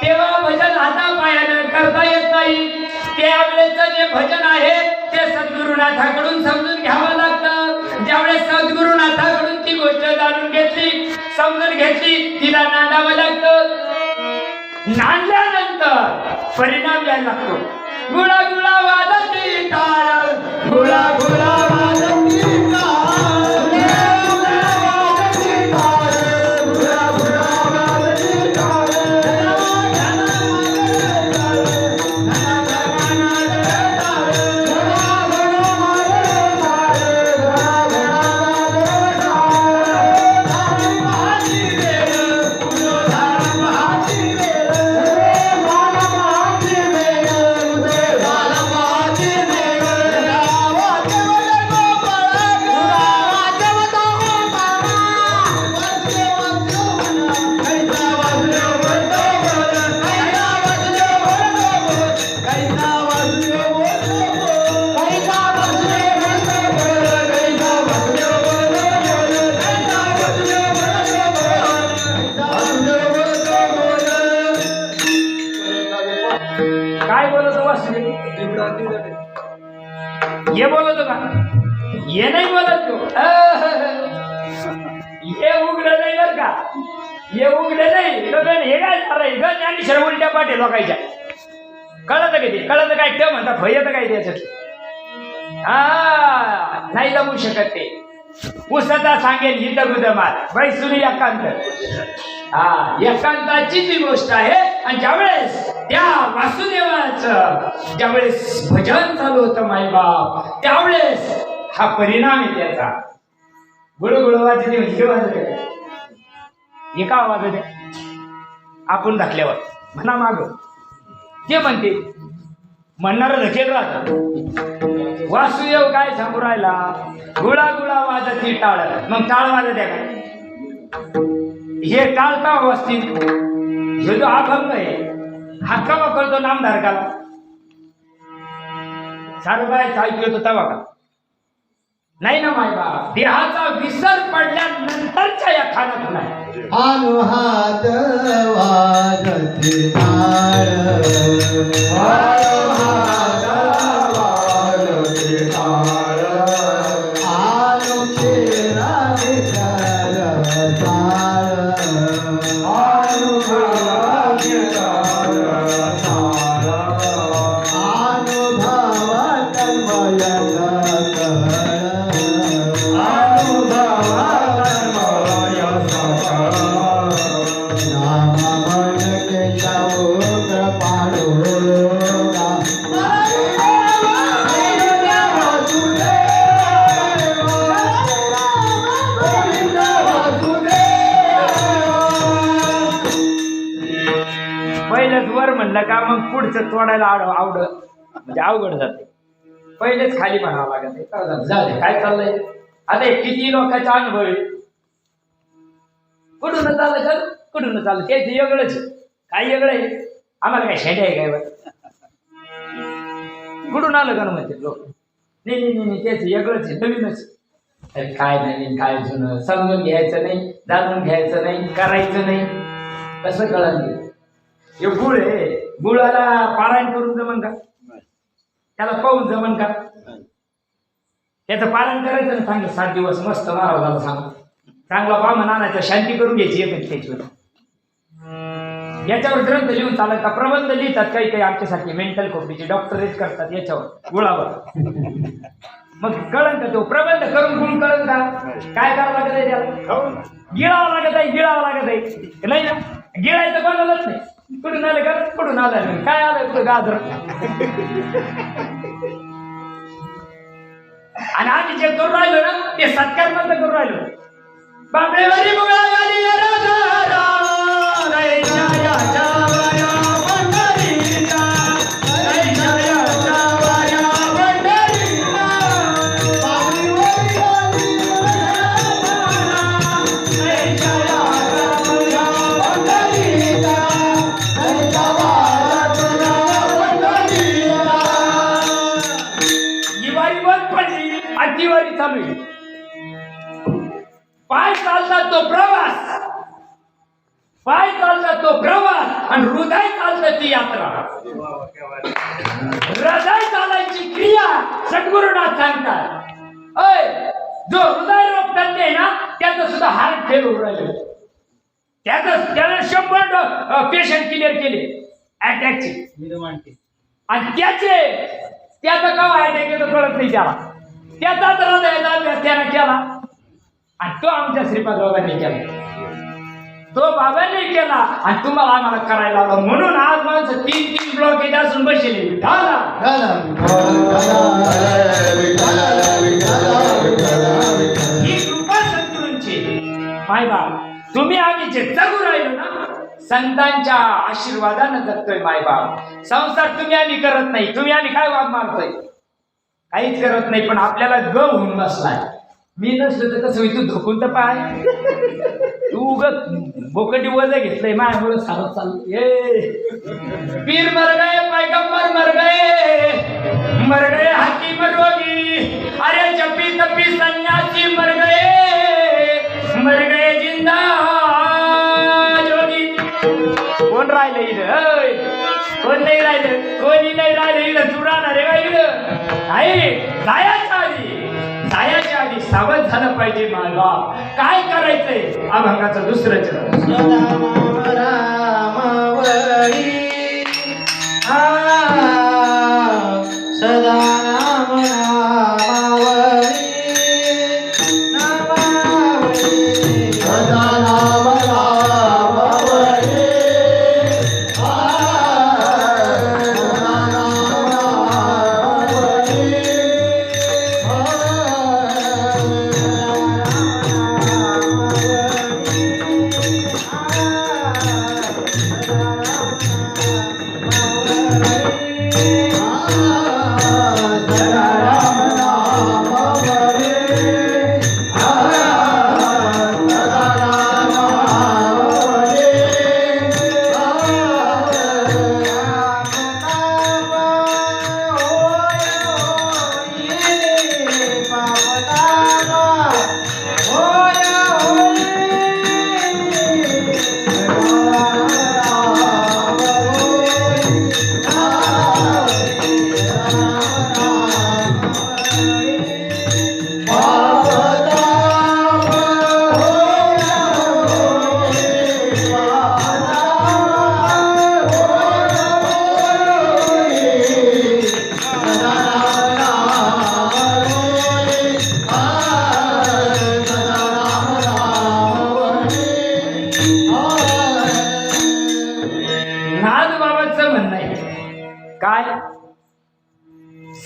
तेव्हा भजन हाता पायानं करता येत नाही. त्यावेळेचं जे भजन आहे ते सद्गुरुनाथाकडून समजून घ्यावं लागतं. ज्यावेळेस सद्गुरुनाथाकडून ती गोष्ट जाणून घेतली, समजून घेतली, तिला नांदावं लागतं. नांदल्यानंतर परिणाम यायला लागतो. गुळा गुळा वाजती टाळ, गुळा गुळा वाजती टाळ. ये बोलतो का? ये नाही बोलत तो. ये उघड नाही बर का, ये उघड नाही. हे काय झालं? आणि सर्व उलट्या पाठी लोकांच्या कळत किती कळत काय ते म्हणतात भयत काय त्याच्यात. नाही जमू शकत ते. पुस्तका सांगेल हित गुदमात बैसुनी एकांत. एकांताची जी गोष्ट आहे. आणि ज्यावेळेस त्या वासुदेवाचं ज्यावेळेस भजन चालू होतं मायबाप, त्यावेळेस हा परिणाम आहे त्याचा. गुळगुळ वाजते म्हणजे वाजते एका आवाजाने आपण दाखल्यावर म्हणा माग ते म्हणते म्हणणार धकेल राहत. वासुदेव काय सांगू राहिला? गुळा गुळा वाजती टाळ. मग टाळ वाजत आहे का? हे टाळ का वाजतील? हे जो अभंग आहे हा कवा करतो नामधारकाला? सारं बाय ऐकू येतो तवा का? नाही ना मायबाप, देहाचा विसर पडल्यानंतरच्या या खाण्यात नाही. आलो हात वाजते टाळ, आलो हात वाजते टाळ, आलो केला विचार टाळ, आलो केला टाळ, आलो भावा तन्मयाला पहिलेच वर म्हणलं का मग पुढचं तोडायला म्हणजे अवघड जाते. पहिलेच खाली म्हणावं लागत आहे. जाऊ दे, काय चाललंय आता हे किती लोकांचा अनुभव आहे. कुठून चाललं सर, कुठून चाललं तेच वेगळंच आहे. काय वेगळं आहे, आम्हाला काय शेंड्या आहे काय बरं, कुठून आलं का म्हणते लोक. नाही तेच वेगळंच आहे, नवीनच. अरे काय नवीन काय जुनं, समजून घ्यायचं नाही, जाणून घ्यायचं नाही, करायचं नाही, कसं कळलं. हे गुळ आहे, गुळाला पारायण करून जमन का, त्याला पाहून जमन का, त्याचं पालन करायचं ना चांगलं 7 दिवस मस्त महाराजाला सांग चांगला बामण आणायचा, शांती करून घ्यायची एक त्याच्यावर. याच्यावर ग्रंथ लिहून चालत का, प्रबंध लिहितात काही काही आमच्यासाठी, मेंटल खोपडीचे डॉक्टरेट करतात याच्यावर गुळावर. मग कळन का तो प्रबंध करून गुण कळन का, काय करावं लागत आहे त्याला, गिळावं लागत आहे, गिळावं लागत आहे. नाही ना, गिळायचं बनवलंच नाही. कुठून आलं का, कुठून आलं काय आलं कुठं गाजर. आणि आम्ही जे करून राहिलो ना ते सत्कार नंतर करून राहिलो. बाबळेवारी मुगळा गाली अतिवारी चालू आहे. पाय चालतात तो प्रवास, पाय चालतात तो प्रवास आणि हृदय चालतं ती यात्रा. हृदय चालायची क्रिया सद्गुरुनाथ सांगतात. जो हृदय रोग करते ना त्याचं सुद्धा हार्ट फेल होऊन राहिलं. त्यानं 100 पेशंट क्लिअर केले अटॅकचे, आणि त्याचा केव्हा अटॅक येतो कळत नाही त्याला. त्याचाच हृदयाचा अभ्यास त्यानं केला आणि तो आमच्या श्रीपाद बाबांनी केला, तो बाबांनी केला आणि तुम्हाला आम्हाला करायला लावला. म्हणून आज माणसं 3 ब्लॉकेज असून बसले. ही कृपा सद्गुरूंची. मायबाप तुम्ही आम्ही जे जगू राहिलो ना संतांच्या आशीर्वादानं जगतोय. मायबाप संसार तुम्ही आम्ही करत नाही, तुम्ही आम्ही काय वाद मारतोय, काहीच करत नाही. पण आपल्याला ग होऊन बसलाय. मी नसलो तर कसं होईल, तू धोकून तर पाय, तू उग बोकटी वजा घेतलंय माझ्यामुळे सांगत चालू. पीर मर गए, पैगंबर मर गए हकीम रोगी, अरे जपी तपी सन्यासी मर गए जिंदा जोगी. कोण राहिलं इथं, कोण नाही राहिलं, कोणी नाही राहिलं इथं. तू राहणार आहे का इथं, नाही. जायच्या आधी सावध झालं पाहिजे. मला काय करायचंय, अभंगाचं दुसरं चरण. सदा नाम नामावळी, सदा नाम नामावळी,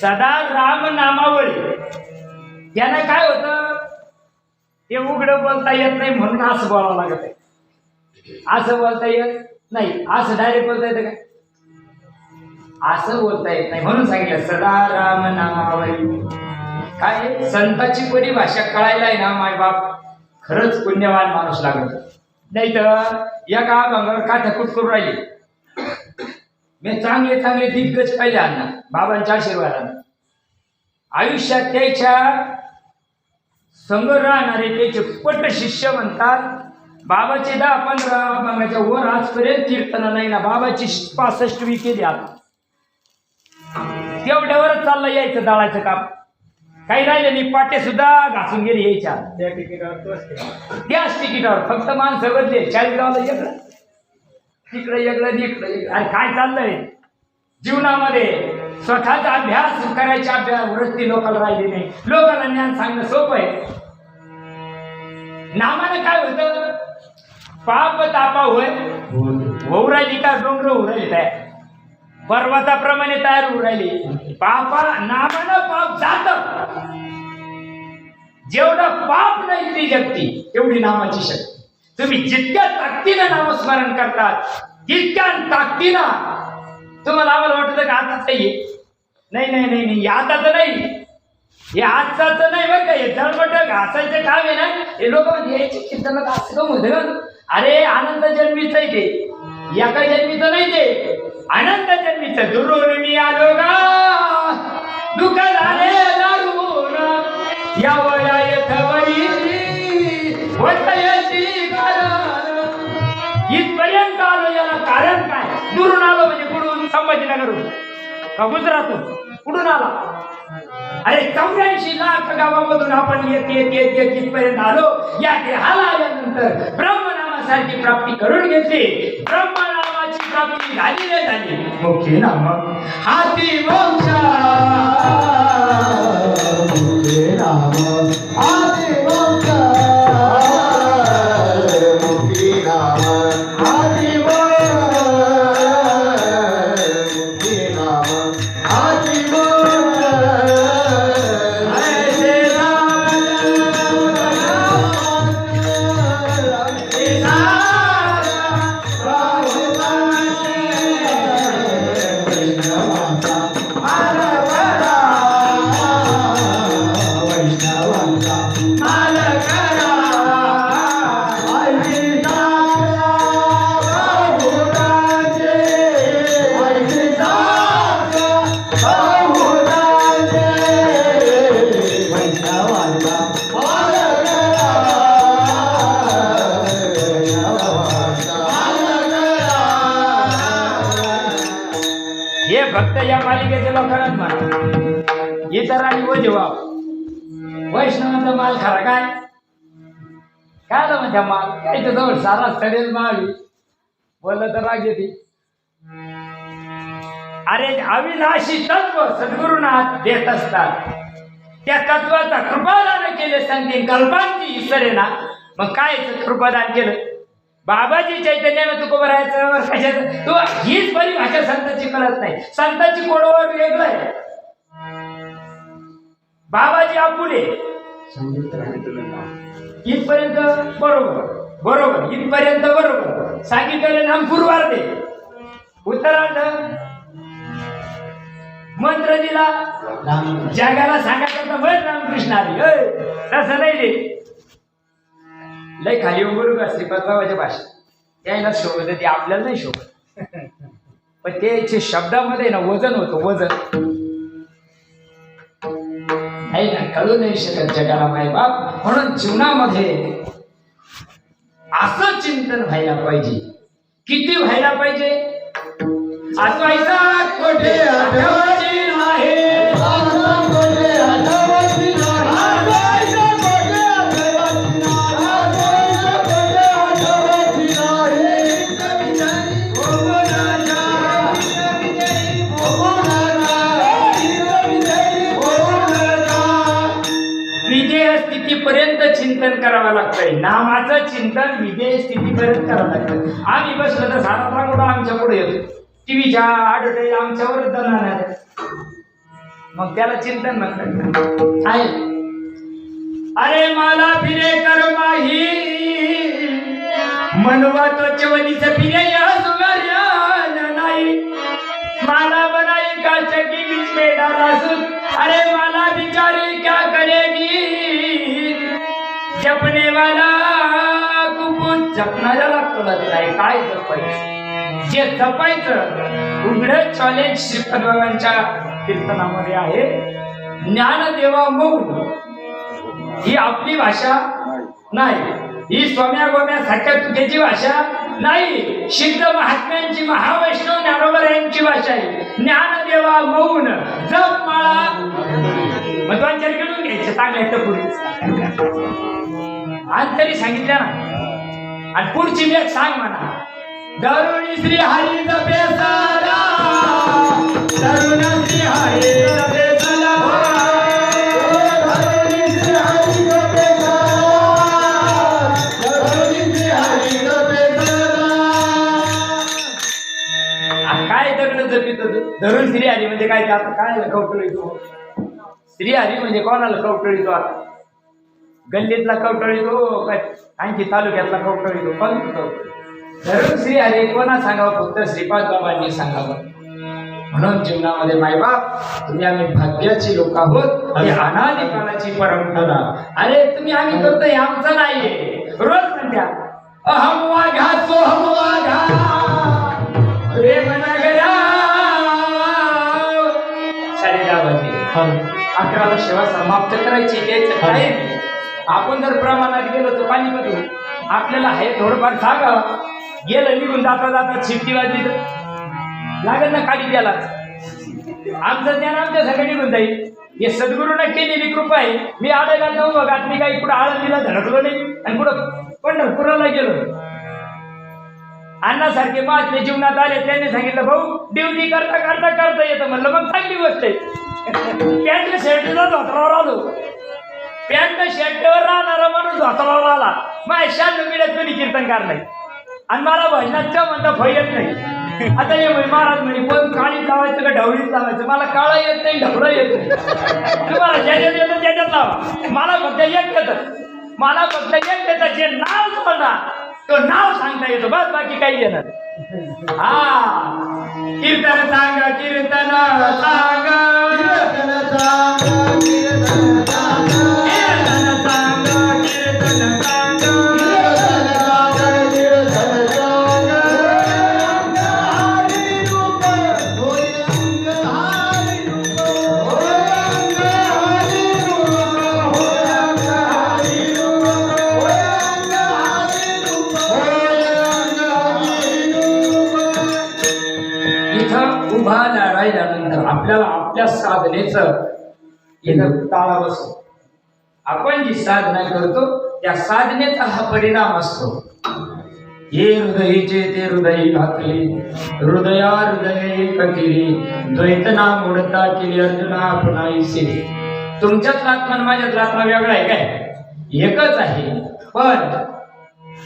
सदा राम नामावळी. त्यानं काय होतं, ते उघडं बोलता येत नाही म्हणून असं बोलावं लागत आहे. असं बोलता येत नाही, असं डायरेक्ट बोलता येतं काय? असं बोलता येत नाही म्हणून सांगितलं सदा राम नामावळी. काय संताची परिभाषा कळायला आहे ना माय बाप, खरंच पुण्यवान माणूस लागत. नाही तर या गावांवर का ठकूट करून राहिली. मी चांगले चांगले दिग्गज पाहिले अण्णा बाबांच्या आशीर्वादाने. आयुष्यात त्याच्या संग राहणारे त्याचे पट शिष्य म्हणतात बाबाचे 10-15 अभंगाच्या वर आजपर्यंत कीर्तन नाही ना. बाबाची 65वी केली आता. तेवढ्यावरच चाललं यायचं दाळाचं काम. काही राहिले नाही, पाटे सुद्धा घासून गेले यायच्या. त्याच तिकीटावर फक्त माणसं बदले. 40 गावाला वेगळं, तिकडे वेगळं, इकडे वेगळं. अरे काय चाललंय जीवनामध्ये? स्वतःचा अभ्यास करायच्या अभ्यास वृत्ती लोकांना राहिली नाही. लोकांना ज्ञान सांगणं सोपं आहे. नामानं काय होतं, पाप तापा होय होऊ राहिली का डोंगर होऊ राहिली तयार, पर्वताप्रमाणे तयार होऊ राहिली. पापा नामानं पाप जात. जेवढं पाप नाही ती जगती तेवढी नामाची शक्ती. तुम्ही जितक्या ताकदीनं नामस्मरण करतात तितक्या ताकदीनं तुम्हाला आम्हाला वाटतं का आताच नाही नाही नाही नाही आताच नाही, हे आजचाच नाही बरं का. हे जळमट घासायचं काम आहे ना. हे लोक यायचे कीर्तनात असं कम होतं का? अरे आनंद जन्मीच आहे ते, एका जन्मीचं नाही ते, अनंत जन्मीचं. दुरून मी आलो गा दुःख झाले दारून या वया येथवरी वटयाची कारण. इथपर्यंत आलो याला कारण काय? दुरून आलो म्हणजे कुठून? संभाजीनगरहून का गुजरातून? कुठून आला? अरे 84 लाख गावामधून आपण येत येत येत येत इथपर्यंत आलो. या देहाला आल्यानंतर ब्रह्मनामासारखी प्राप्ती करून घेतली. ब्रह्मनामाची प्राप्ती झाली नाही झाली मुख्य नाम हाती मोक्षा. मुखे नाम आदि मोक्षा. मुखे नाम आदि मोक्षा. मुखे नाम आदि मोक्षा. ऐसे नाम हे फक्त या मालिकेच्या लोकांनाच म्हणा. इतरांनी व जेव्हा वैष्णवांचा माल खरा काय काय म्हणत्या माल काय तर जवळ सारा सडेल माल बोललं तर राग येते. अरे अविनाशी तत्व सद्गुरुनाथ देत असतात. त्या तत्वाचा कृपादान केले संती कल्पांची ईश्वरे ना. मग काय कृपादान केलं? बाबाजी चैतन्यानं तू उभं राहायचं कशाचं? तू हीच परिभाषा संतांची कळत नाही. संतांची कोडवर वेगळं आहे. बाबाजी आपुले इथपर्यंत बरोबर बरोबर, इथपर्यंत बरोबर. सांगितलेलं नाम पूर्वार्धे, उत्तरार्ध मंत्र दिला जगाला सांगायचं मग रामकृष्ण आली. तसं नाही रे. लय खाली उघडू का श्रीपादबाबाच्या भाषेत त्याला शोभत, ते आपल्याला नाही शोभत. पण त्याचे शब्दामध्ये ना वजन होतं, वजन नाही ना, कळू नाही शकत जगाला माय बाप. म्हणून जीवनामध्ये असं चिंतन व्हायला पाहिजे. किती व्हायला पाहिजे? आठवायचा कोठे आठवायची नाही. पर्यंत चिंतन करावं लागतंय. नामाचं चिंतन विजय स्थितीपर्यंत करावं लागतं. आम्ही बसलो तर सारा रांगोडा आमच्या पुढे येतो. टीव्हीच्या ॲडव्हर्टाईज आमच्यावरच जाणार. मग त्याला चिंतन म्हणतात आहे. अरे मला फिरे कर्माही मनवा तो चवनीच फिरे या सुगार्यान नाही. मला बनाई काचकी बीच में डाला सुन. अरे मला बिचारी क्या करेगी जपने वाला कुपून. जपणाऱ्याला कळत नाही काय जपायचं. जे जपायचं उघड चॅलेंज श्रीपाद बाबांच्या कीर्तनामध्ये आहे. ज्ञानदेवा मौन ही आपली भाषा नाही. ही सोम्या गोम्या सारख्या तुझ्याची भाषा नाही. सिद्ध महात्म्यांची महावैष्णव ज्ञानोबर यांची भाषा आहे. ज्ञानदेवा मौन जप माळा महत्वाचे घेऊन घ्यायचे चांगल्या तर पुढे आज तरी सांगितलं ना. आणि पुढची मी सांग म्हणा. दरुणी श्री हरी जपे सारा दरुण श्री हरी जपे सारा धरुणी श्री हरी जपे सारा धरुणी श्री हरी जपे सारा. काय दगड जपित धरून श्री हरी म्हणजे काय. आता काय कवटळीतो श्री हरी म्हणजे कोणाला कवटळीतो. आता गल्लीतला कवटळीतो काय आणखी तालुक्यातला कवटळीतो पण धरून श्री हरी कोणा सांगावं. फक्त श्रीपाद बाबांनी सांगावं. म्हणून जीवनामध्ये मायबाप तुम्ही आम्ही भाग्याची लोक आहोत. ही अनादी काळाची परंपरा. अरे तुम्ही आम्ही करतो हे आमचं नाहीये. रोज म्हणत्या अहम वाघा सोहम वाघा प्रेम नगरा शरीरामध्ये 11ला सेवा समाप्त करायची. द्यायचं काय आपण जर प्रमाणात गेलो तर पाणीपत होईल. आपल्याला हे थोडंफार सांगा गेलं निघून जाता जाता शिट्टी वाजली तर लागेल ना काढी द्यालाच. आमचं ज्ञान आमच्या सगळं निघून जाईल. हे सद्गुरूनं केलेली कृपा आहे. मी आडायला जाऊ बघा मी काही कुठं आळंदीला धडकलो नाही आणि कुठं पंढरपुराला गेलो. अण्णासारखे महात्मे जीवनात आले त्यांनी सांगितलं भाऊ ड्युटी करता करता करता येतं. म्हणलं मग चांगली गोष्ट आहे. पॅन्ट शर्टला धोत्रावर आलो. पॅन्ट शर्टवर राहणारा माणूस धोत्रावर आला. माझ्या शाल मिळत कोणी कीर्तनकार नाही आणि मला भजनाच्या म्हणता फैलत नाही. आता हे महाराज म्हणे पण काळीत लावायचं का ढवळीत लावायचं. मला काळा येत नाही ढवळं येत नाही. तुम्हाला ज्याच्यात येतं त्याच्यात लावा. मला फक्त एक येतं. मला फक्त एक येतं जे नाव समजा तो नाव सांगता येतो बस बाकी काही येणार. हा कीर्तन सांग कीर्तन सांग कीर्तन सांग कीर्तन सांग कीर्तन सांग कीर्तन सांग कीर्तन सांग कीर्तन सांग. अंग हरी रूप होय अंग हरी रूप होय अंग हरी रूप होय अंग हरी रूप होय अंग हरी रूप होय अंग हरी रूप. इथं उभा राहिल्यानंतर आपल्याला आपल्या साधनेचं इथं ताळा बसतो. आपण जी साधना करतो त्या साधनेचा हा परिणाम असतो. हे हृदयीचे ते हृदयी घातले हृदया हृदय एक केली द्वैतना मोडता केली अर्जुना आपणाईसे. तुमच्यातला आत्मा आणि माझ्यातला आत्मा वेगळा आहे काय. एकच आहे. पण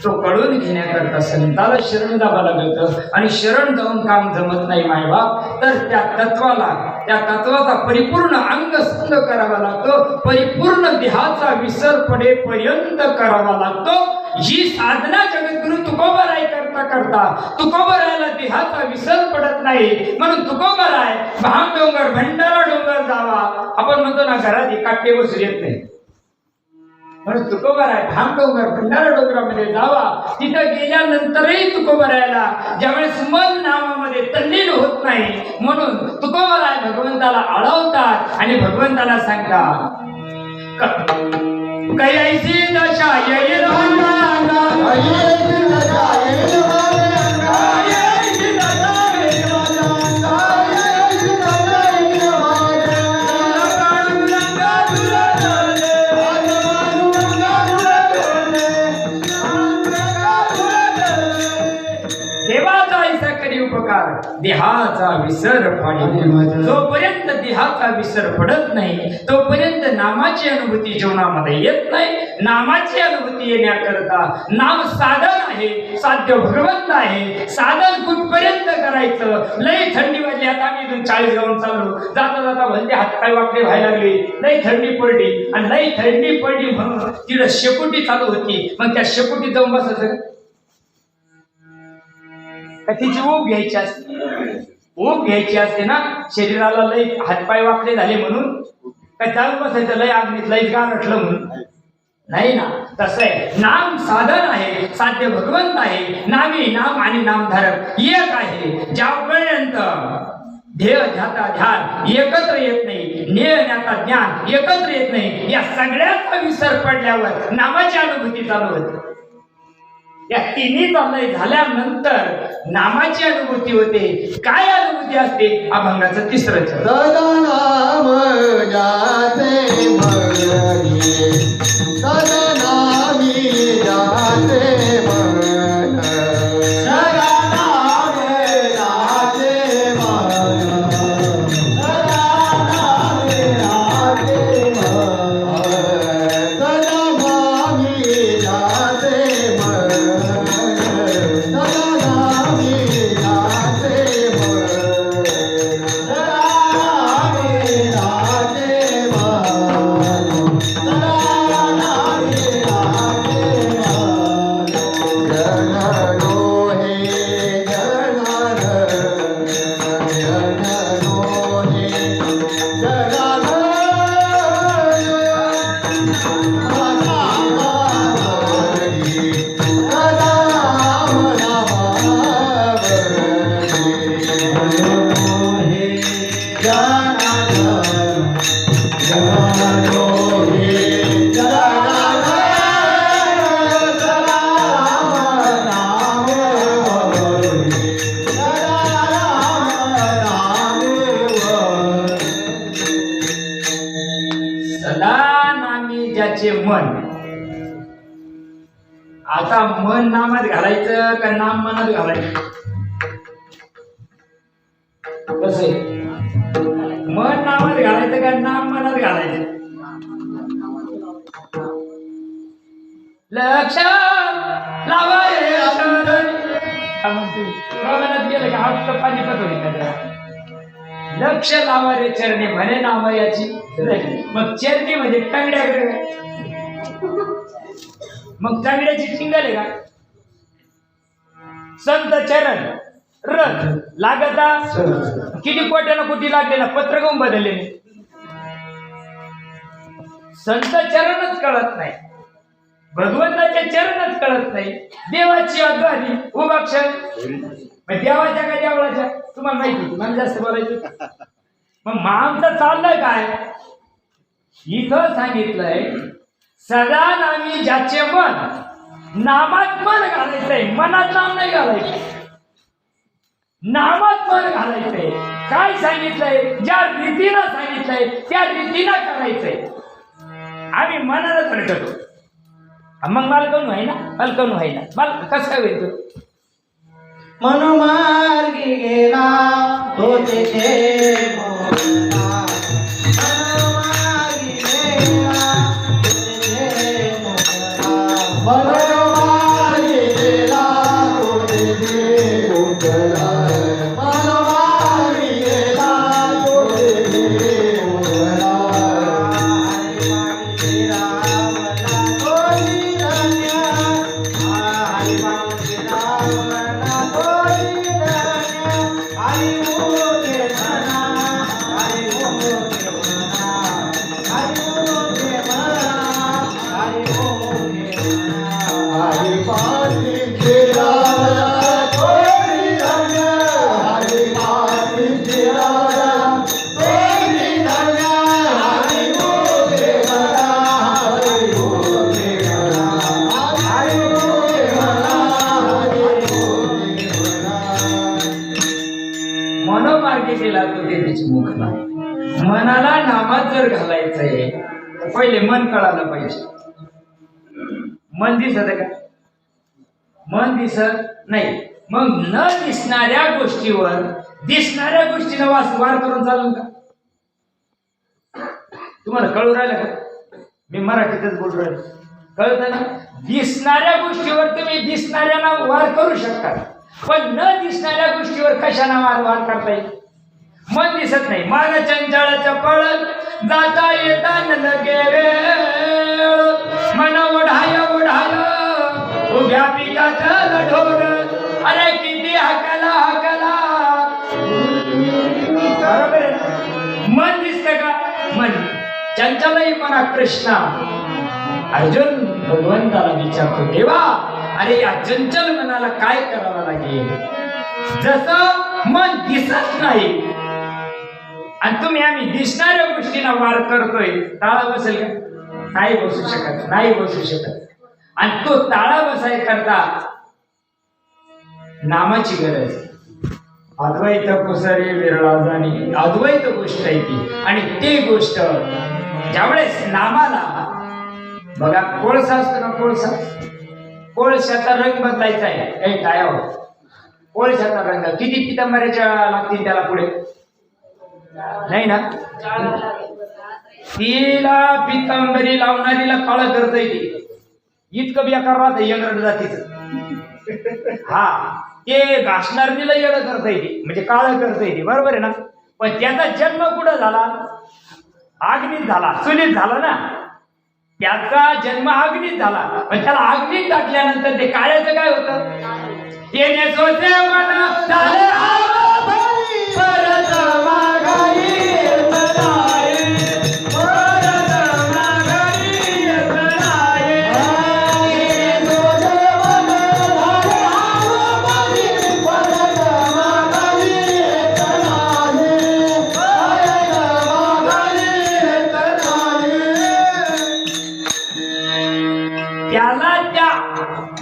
तो कळून घेण्याकरता संताला शरण जावं लागतं. आणि शरण जाऊन काम जमत नाही मायबाप तर त्या तत्वाचा परिपूर्ण अंगसंग करावा लागतो. परिपूर्ण देहाचा विसर पडेपर्यंत करावा लागतो. ही साधना जगद्गुरु तुकोबाराय करता करता तुकोबारायला देहाचा विसर पडत नाही. म्हणून तुकोबाराय भांग डोंगर भंडारा डोंगर जावा. आपण म्हणतो ना घरात एकाटे बसून येत नाही. म्हणून तुकोबाराय भांग डोंगर भंडारा डोंगरामध्ये जावा. तिथं गेल्यानंतरही तुकोबारायला ज्यावेळेस मन नामामध्ये तल्लीन होत नाही म्हणून तुकोबाराय भगवंताला आळवतात आणि भगवंताला सांगतात कैसी दशा येईल भांडारा कैसी दशा येईल भांडारा कैसी दशा येईल भांडारा कैसी दशा येईल भांडारा. पांडुरंगा तुला धरले पांडुरंगा तुला धरले पांडुरंगा तुला धरले. देवाचा ऐसा करी उपकार देहाचा विसर पाणी. जोपर्यंत देहाचा विसर पडत नाही तोपर्यंत नामाची अनुभूती जीवनामध्ये येत नाही. नामाची अनुभूती येण्याकरता नाम साधन आहे, साध्य भगवंत आहे. साधन कुठपर्यंत करायचं? लई थंडी वाजली, आता आम्ही इथून 40 गावून चाललो, जाता जाता भलते हातपाय वाकडे व्हायला लागले, लई थंडी पडली. आणि लई थंडी पडली म्हणून तिथं शेकोटी चालू होती. मग त्या शेकोटीत जाऊन बसायचं का? तिची ऊब घ्यायची असते, ऊब घ्यायची असते ना. शरीराला लई हातपाय वाकडे झाले म्हणून काय जाऊन बसायचं लई अग्नीत लई गारठलं म्हणून? नाही ना. तसं आहे, नाम साधन आहे, साध्य भगवंत आहे. नामी नाम आणि नामधारक एक आहे. ज्यापर्यंत ध्येय ध्याता ध्यान एकत्र येत नाही, ज्ञेय ज्ञाता ज्ञान एकत्र येत नाही, या सगळ्याचा विसर पडल्यावर नामाची अनुभूती चालू होते. या तिन्ही चालय झाल्यानंतर नामाची अनुभूती होते. काय अनुभूती असते? अभंगाचं तिसरं चरण. सदनाम जाते मनी, सदनामी जाते मन, सदनाम जाते मन, सदनाम जाते मन, सदनामी जाते मन, सदनामी जाते मन, सदा नामी ज्याचे मन. आता मन नामात घालायचं का नाम मनात घालायचं? कसं आहे? मन नामात घालायचं का नाम मनात घालायचं? लक्ष लावा रे शरण. काय म्हणते? प्रमाणात गेलं का हात पाणीपत होईल. लक्ष लावा रे चरणी म्हणे नामयाची. मग चरणी म्हणजे टंगड्याकडे, मग टंगड्याची टिंगल आहे का? संत चरण रथ लागता किती कोट्याला कुठे लागलेला पत्र घेऊन बदलले. संत चरणच कळत नाही, भगवंताचे चरणच कळत नाही. देवाची अगदी उभाक्षर देवाच्या का देवळाच्या तुम्हाला माहिती, मला जास्त बोलायचं. मग आमचं चाललंय काय? इथं सांगितलंय सदा नामी ज्याचे मन, नामात मन घालायचंय, मनात नाम नाही घालायचं, नामात मन घालायचंय. काय सांगितलंय? ज्या रीतीनं सांगितलंय त्या रीतीनं करायचंय. आम्ही मनाला धडकतो, मग मला करून व्हाय ना, मला करून व्हाय ना, मला कसं काय व्हायचं? मनमार्गी गेला तो तेथे मोहना, मनमार्गी गेला तो तेथे मोहना, मनमार्गी गेला तो तेथे मोहना, मनमार्गी गेला तो तेथे मोहना, हरिमांगी रामना तोरी रम्या, हरिमांगी रामना तोरी रम्या, हरि मोठे म्हणा, हरि मोठे म्हणा, हरि मोठे म्हणा, हरि मोठे म्हणा, हरि पाठी फिरावला तोरी रम्या, हरि पाठी फिरावला तोरी रम्या, हरि मोठे म्हणा, हरि मोठे म्हणा, हरि मोठे म्हणा, हरि मोठे म्हणा. मनोमार्गी गेला तो देवीची मुख नाही. मनाला नामात जर घालायचंय पहिले मन कळालं पाहिजे. मन दिसत का? मन दिसत नाही. मग न दिसणाऱ्या गोष्टीवर दिसणाऱ्या गोष्टीनं वार करून चालून का? तुम्हाला कळू राहिलं का? मी मराठीतच बोलू राहिलो. कळतं ना? दिसणाऱ्या गोष्टीवर तुम्ही दिसणाऱ्याला वार करू शकता, पण न दिसणाऱ्या गोष्टीवर कशाला वार करता येईल? मन दिसत नाही, मन चंचळाचं पळ जाता येता न लगे वेळ, मन ओढाय ओढाय उभ्या पिकाचं ढोर, अरे किती हकला हकला. बरोबर आहे ना? मन दिसतं का? मन चंचलही म्हणा. कृष्णा अर्जुन भगवंताला विचारतो, देवा अरे या चंचल मनाला काय करावं लागेल? जसं मन दिसत नाही आणि तुम्ही आम्ही दिसणाऱ्या गोष्टींना वार करतोय, ताळा बसेल का? नाही बसू शकत, नाही बसू शकत. आणि तो ताळा बसाय करता नामाची गरज. अद्वैत पुसरी विरळा जाणी, अद्वैत गोष्ट आहे ती. आणि ती गोष्ट ज्यावेळेस नामाला बघा, कोळसा असतो ना, कोळसा, कोळशाचा रंग बदलायचा आहे. काय हो कोळशाचा रंग किती पितांबऱ्याच्या लागतील त्याला पुढे? नाही ना? तिला पितांबरी लावणारीला काळ करता येते, इतकं बेकार राहतं यंगरड जातीचं. हा, ते घासणारीला येणं करता येते, म्हणजे काळ करता येते. बरोबर आहे ना? पण त्याचा जन्म कुठं झाला? अग्नीत झाला, चुलीत झाला ना. त्याचा जन्म अग्नीत झाला, पण त्याला अग्नीत टाकल्यानंतर ते काळ्याचं काय होतं? येणे सोचे मन झाले परत माघारी येत नाही, परत माघारी येत नाही. येणे सोचे मन झाले परत माघारी येत नाही, परत माघारी येत नाही. त्याला त्या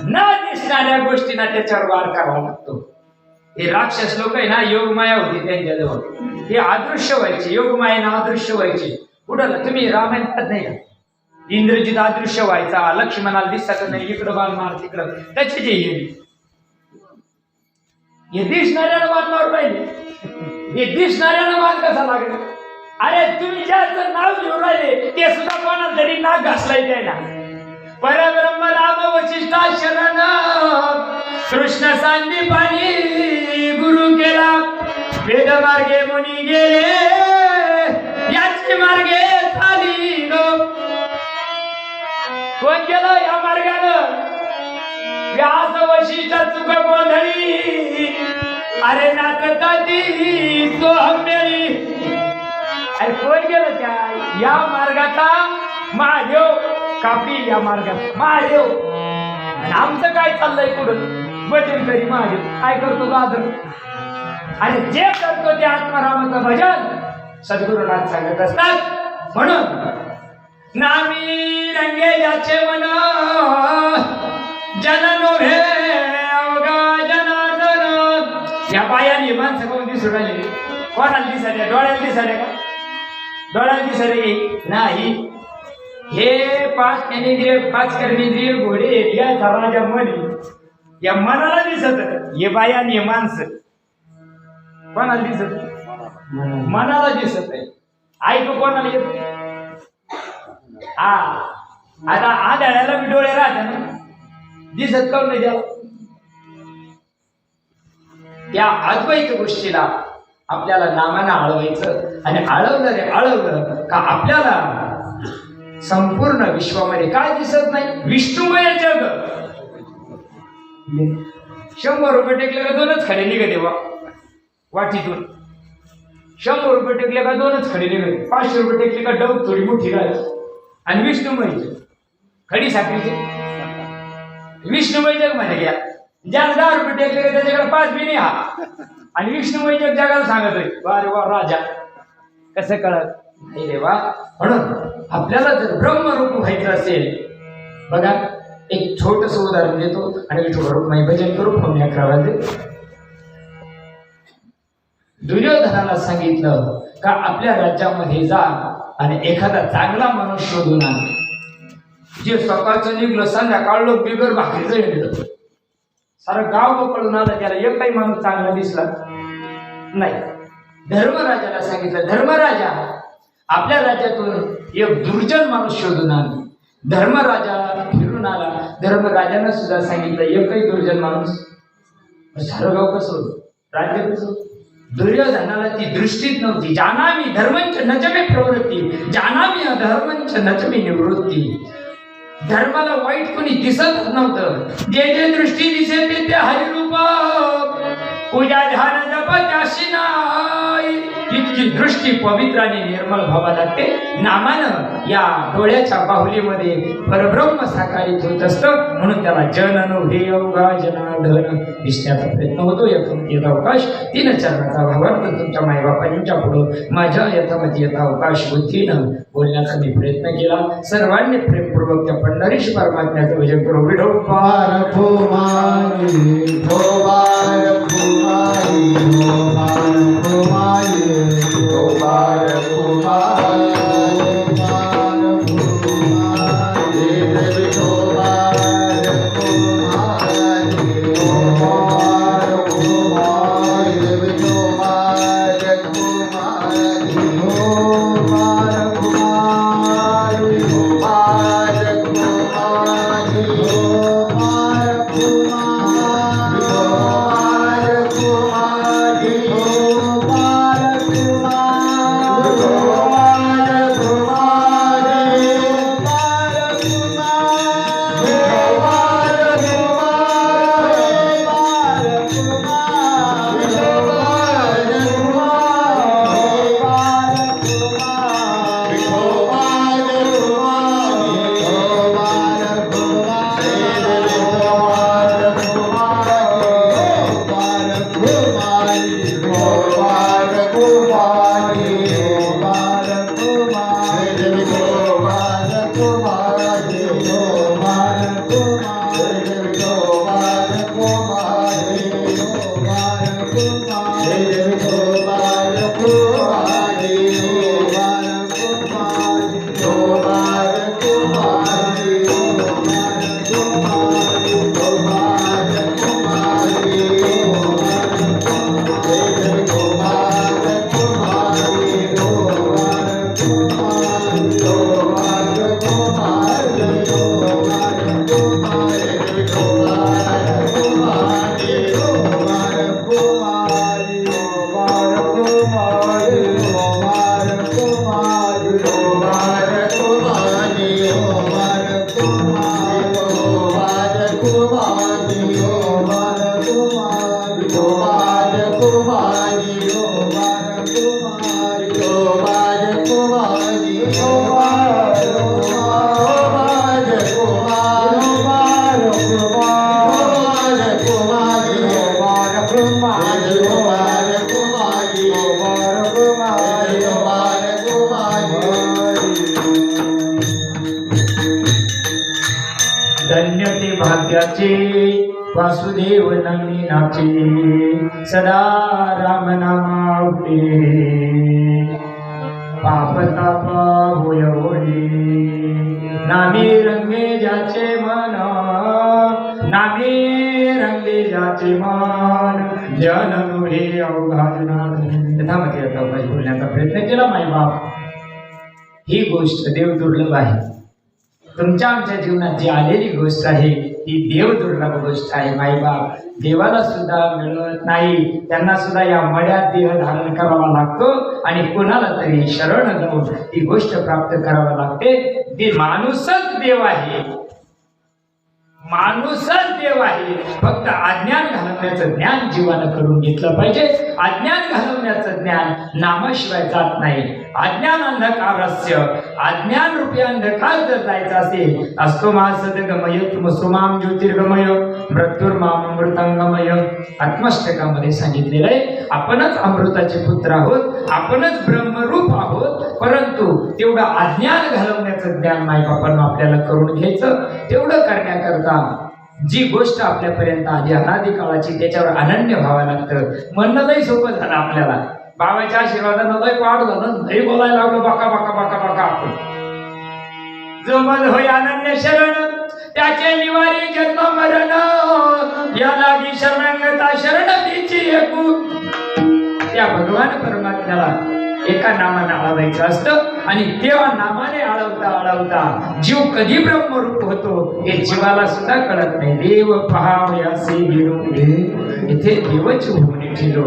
न दिसणाऱ्या गोष्टींना त्याच्यावर वार करावा लागतो. हे राक्षस लोक आहे ना, योगमाया होती त्यांच्याजवळ, हे अदृश्य व्हायचे, योगमायानं अदृश्य व्हायचे. कुठं तुम्ही रामायण पाहत नाही का? इंद्रजित अदृश्य व्हायचा, लक्ष्मणाला दिसत नाही, इकडं बाण मार तिकडं, त्याचे जे हे दिसणाऱ्याला मारणार पाहिजे. हे दिसणाऱ्याला मार कसा लागेल? अरे तुम्ही ज्याचं नाव घेऊन राहिले ते सुद्धा कोणाला तरी नाक घासलाय द्यायला. परब्रह्म राम वशिष्ठा शरण, कृष्ण सांदीपानी गुरु केला, वेद मार्गे मुनी गेले, याचे मार्गे चालीनो. कोण गेलं या मार्गानं? व्यास वशिष्ठ चुक गोंधळी, अरे नाचताती सोहमेळी. अरे कोण गेलं त्या या मार्गाचा? महादेव कापडी या मार्गात महादेव. आमचं काय चाललंय पुढं? भजन करी महादेव. काय करतो गाजर? आणि जे करतो ते आत्मारामाचं भजन सद्गुरुनाथ सांगत असतात. म्हणून नामी रंगे ज्याचे मन, जन नोभे अवघा जनार्दन. या बायाने माणसं कोण दिसून राहिले? कोणाला दिसायला? डोळ्याला दिसायला का? डोळ्याला दिसायला नाही. हे पाच ज्ञानेंद्रिय, पाच कर्मेंद्रिय घोडे या राजा मनी, या मनाला दिसत. हे बाया आणि हे माणसं कोणाला दिसत? मनाला दिसत आहे. ऐकू कोणाला येत? हा, आता आदळ्याला बी डोळे राहते ना, दिसत काऊन नाही त्याला? त्या अद्वैत गोष्टीला आपल्याला नामानं आळवायचं. आणि आळवलं का आपल्याला संपूर्ण विश्वामध्ये काय दिसत नाही? विष्णुमय जग. 100 रुपये टेकले का 2च खडे निघते वाटीतून. 100 रुपये टेकले का 2च खडे निघते. 500 रुपये टेकले का डब थोडी मोठी राहायची. आणि विष्णुमय जग खडी साखरीचे विष्णुमय जग म्हणे घ्या. ज्याला 10 रुपये टेकले का त्याच्याकडे 5 बी नाही हा. आणि विष्णुमय जग जगाला सांगतोय वारे वा राजा. कसं कळत नाही देवा? म्हणून आपल्याला जर ब्रह्मरूप व्हायचं असेल, बघा एक छोटस उदाहरण देतो आणि विठोबा भजन करू. पावणे 11 वाजले. दुर्योधनाला सांगितलं का आपल्या राज्यामध्ये जा आणि एखादा चांगला माणूस शोधून आण. जे सकाळचं निघलं संध्याकाळ लोक बिगर भाकरीचं निघलं. सारं गाव पकडून आलं, त्याला एक काही माणूस चांगला दिसला नाही. धर्मराजाला सांगितलं, धर्मराजा आपल्या राज्यातून एक दुर्जन माणूस शोधून आला. धर्मराजा फिरून आला. धर्मराजानं सुद्धा सांगितलं एकही दुर्जन माणूस. सारं गाव कसं होतं, राज्य कसं होतं. दुर्योधनाला ती दृष्टीच नव्हती. जानामी धर्मंच नचमे प्रवृत्ती, जानामी अधर्मंच नचमे निवृत्ती. धर्माला वाईट कोणी दिसत नव्हतं. जे जे दृष्टी दिसे ते हरिरूप, पूजा ध्यान जप त्याशी नाही. इतकी दृष्टी पवित्र आणि निर्मल व्हावा लागते. नामानं या डोळ्याच्या बाहुलीमध्ये परब्रह्म साकारित होत असतं. म्हणून त्याला जन हे अवघा जनार्दन दिसण्याचा प्रयत्न होतो. यथा अवकाश 3 चरणाचा भावार्थ तुमच्या मायबापांच्या पुढं माझ्या यथामती यथा अवकाश बुद्धीनं बोलण्याचा मी प्रयत्न केला. सर्वांनी प्रेमपूर्वक त्या पंढरीश परमात्म्याचं भजन करू. विठो पार फुमाई गोपाल फुमाई गोपाल फुमाई गोपाल फुमाई गोपाल फुमाई देवी गोपाल फुमाई गोपाल फुमाई देवी गोपाल फुमाई गोपाल फुमाई गोपाल फुमाई गोपाल धन्य ते भाग्याचे वासुदेव नंदिनाचे सदा राम नामावते पाप ताप होय होय नामे रंगे ज्याचे मन नामे रंगे ज्याचे मन जन हे अवघा जनार्दन. यथामती यथा अवकाश बोलण्याचा प्रयत्न केला. मायबाप ही गोष्ट देव दुर्लभ आहे. तुमच्या आमच्या जीवनात जी आलेली गोष्ट आहे ती देव दुर्लभ गोष्ट आहे. माईबाप देवाला सुद्धा मिळत नाही. त्यांना सुद्धा या मड्यात देह धारण करावा लागतो आणि कोणाला तरी शरण जाऊन ती गोष्ट प्राप्त करावी लागते. ती माणूसच देव आहे. माणूसच देव आहे. फक्त अज्ञान घालवण्याचं ज्ञान जीवानं करून घेतलं पाहिजे. अज्ञान घालवण्याचं ज्ञान नामाशिवाय जात नाही. अज्ञान अंधकारस्य अज्ञान रूपी अंधकार जर जायचा असेल असतो सदगमय तुमसुमाम ज्योतिर्गमय मृत्युर्माम अमृतांगमय. आत्मष्टकामध्ये सांगितलेलं आहे आपणच अमृताचे पुत्र आहोत. आपणच ब्रह्मरूप आहोत. परंतु तेवढं अज्ञान घालवण्याचं ज्ञान मायबापांना आपल्याला करून घ्यायचं. तेवढं करण्याकरता जी गोष्ट आपल्यापर्यंत आधी अनादी काळाची त्याच्यावर अनन्य व्हावं लागतं. म्हणणं लई सोपं झालं आपल्याला. बाबाच्या आशीर्वादानं लय पाठ झालं. लई बोलायला लागलो बाका बाका बाका बाका. आपण जो मद होय अनन्य शरण त्याचे निवारी जन्म मरण या लागी शरणंगता शरण तिची एकू. त्या भगवान परमात्म्याला एका नामानं आळवायचं असतं आणि त्या नामाने आळवता जीव कधी ब्रह्मरूप होतो हे जीवाला सुद्धा कळत नाही. देव पहावयासे इथे देवाची भूमी ठेवलो.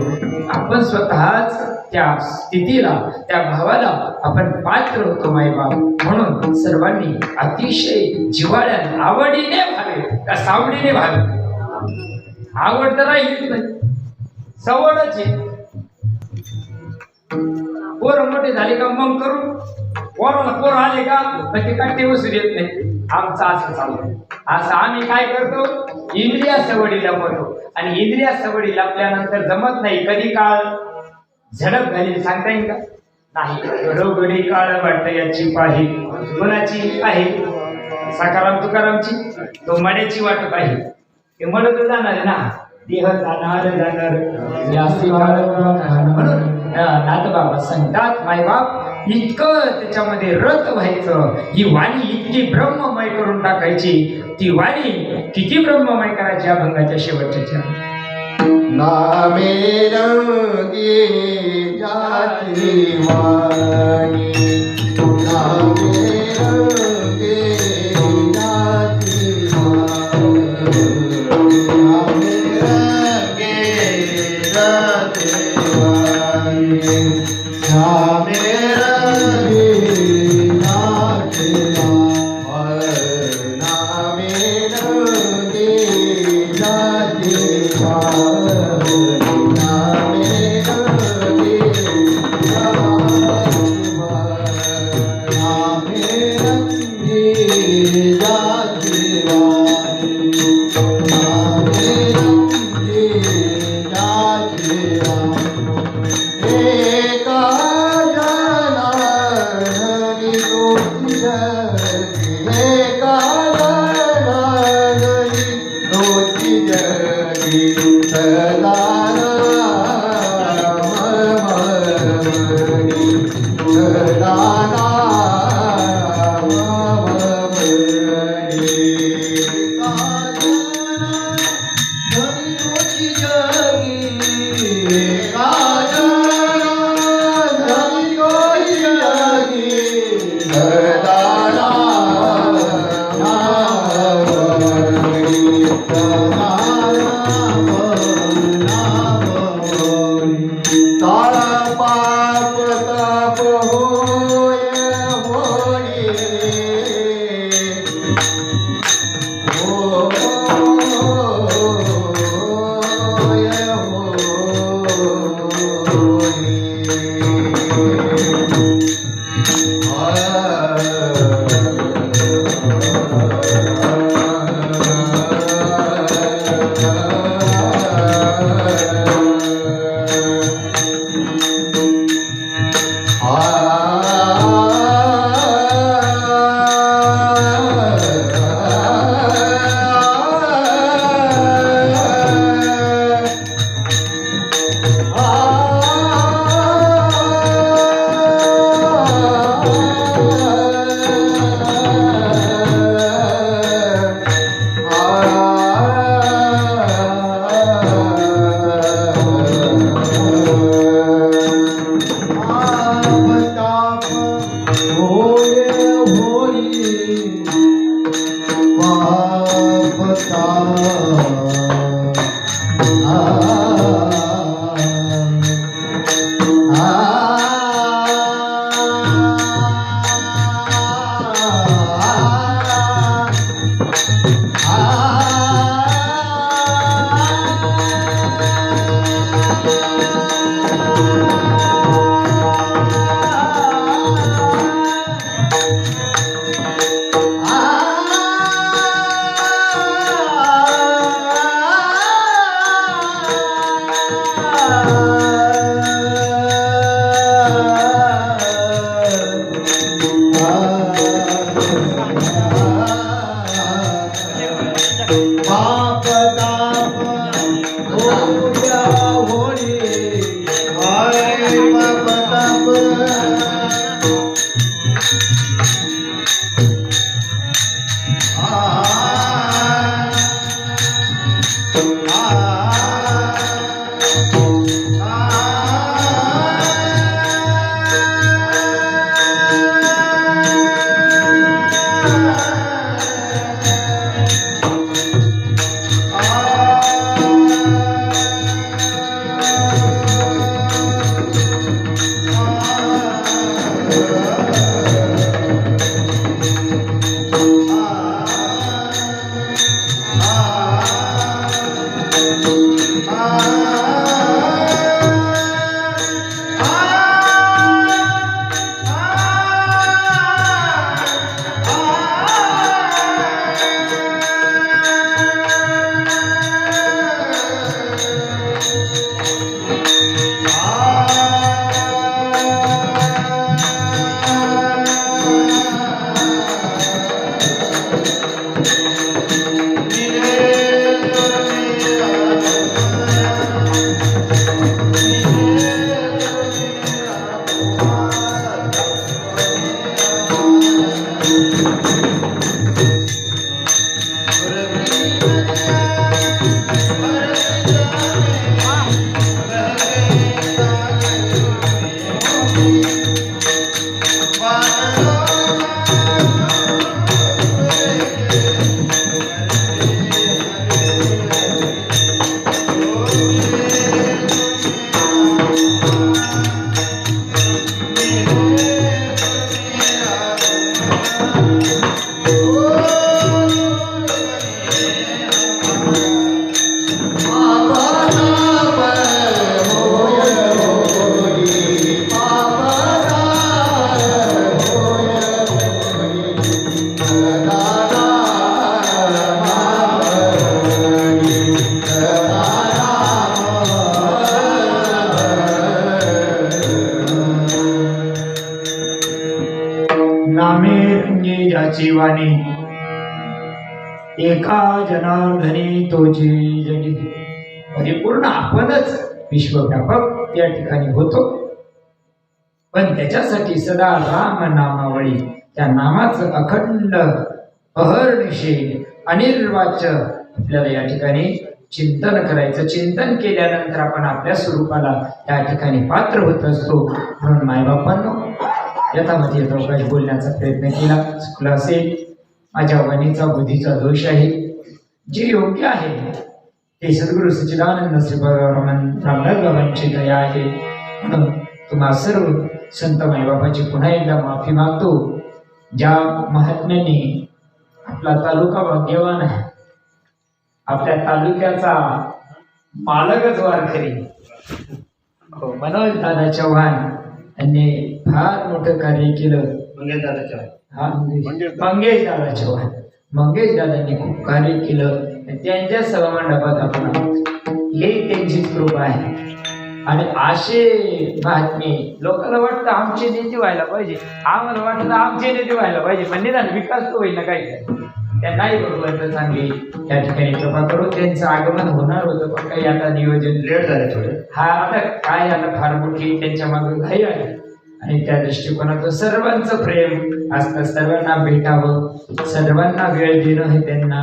आपण स्वतःच त्या स्थितीला त्या भावाला आपण पात्र होतो मायबाप. म्हणून सर्वांनी अतिशय जिव्हाळ्याने आवडीने व्हावे का सावडीने व्हावे. आवड तर राहील नाही, सवडच आहे. पोरं मोठे झाले का मग करू, पोराला पोर आले का ते काटे वसूल येत नाही. आमचं असं चालू. असं आम्ही काय करतो, इंद्रिया सवडीला म्हणतो आणि इंद्रिया सवडी लपल्यानंतर जमत नाही. कधी काळ झडप झाली सांगता येईल का? नाही. घडोघडी काळ वाटत याची पाही. कोणाची आहे? सकाराम तुकारामची. तो मड्याची वाटत आहे. ते मडत जाणार ना, देह जाणार म्हणून नाथबाबा सांगतात मायबाप इतकं त्याच्यामध्ये रत व्हायचं. ही वाणी इतकी ब्रह्ममय करून टाकायची. ती वाणी किती ब्रह्ममय करायची अभंगाच्या शेवटच्या नामे रंगे जाती वाणी, नामे रंगे जाती वाणी, नामे रंगे जाती वाणी, नामे रंगे जाती वाणी, नामे रंगे जाती देवाची वाणी एका जनार्दनी तोची जगी परिपूर्ण आपणच विश्वव्यापक या ठिकाणी होतो. पण त्याच्यासाठी सदा राम नामावळी त्या नामाचं अखंड अहर्निशे अनिर्वाच्य आपल्याला या ठिकाणी चिंतन करायचं. चिंतन केल्यानंतर आपण आपल्या स्वरूपाला त्या ठिकाणी पात्र होत असतो. म्हणून मायबापांनो यथामती यथावकाश बोलण्याचा प्रयत्न केला, चुकला असेल माझ्या वाणीचा बुद्धीचा दोष आहे. जे योग्य आहे ते सद्गुरु सच्चिदानंद श्री रामदास बाबांची दया आहे. म्हणून तुम्हा सर्व संत मायबापाची पुन्हा एकदा माफी मागतो. ज्या महात्म्याने आपला तालुका भाग्यवान आहे, आपल्या तालुक्याचा मालकच वारकरी मनोज दादा चव्हाण यांनी फार मोठं कार्य केलं. मंगेश दादा चव्हाण मंगेश दादांनी खूप कार्य केलं. त्यांच्या सभामंडपात आपण हे त्यांचीच कृपा आहे. आणि असे महात्मे लोकांना वाटतं आमचे नेते व्हायला पाहिजे, आम्हाला वाटतं आमचे नेते व्हायला पाहिजे, पण निदान विकास तो होईल ना काही. त्यांनाही बरोबर चांगली त्या ठिकाणी कृपा करून त्यांचं आगमन होणार होतं, पण काही आता नियोजन लेट झालं थोडं. हा आता काय आता फार मोठी त्यांच्या मागे घाई आहे. आणि त्या दृष्टिकोनातून सर्वांचं प्रेम असतं, सर्वांना भेटावं, सर्वांना वेळ देणं हे त्यांना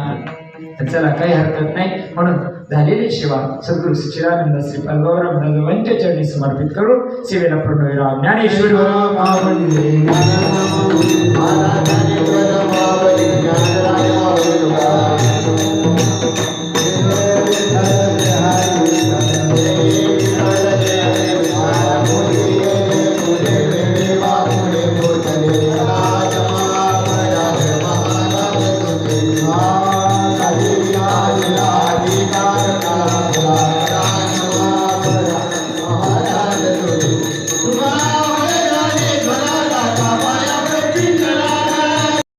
चला काही हरकत नाही. म्हणून झालेली सेवा सद्गुरु सच्चिदानंद श्रीपाद गौरव चरणी समर्पित करून सेवेला पूर्णविराम. ज्ञानेश्वर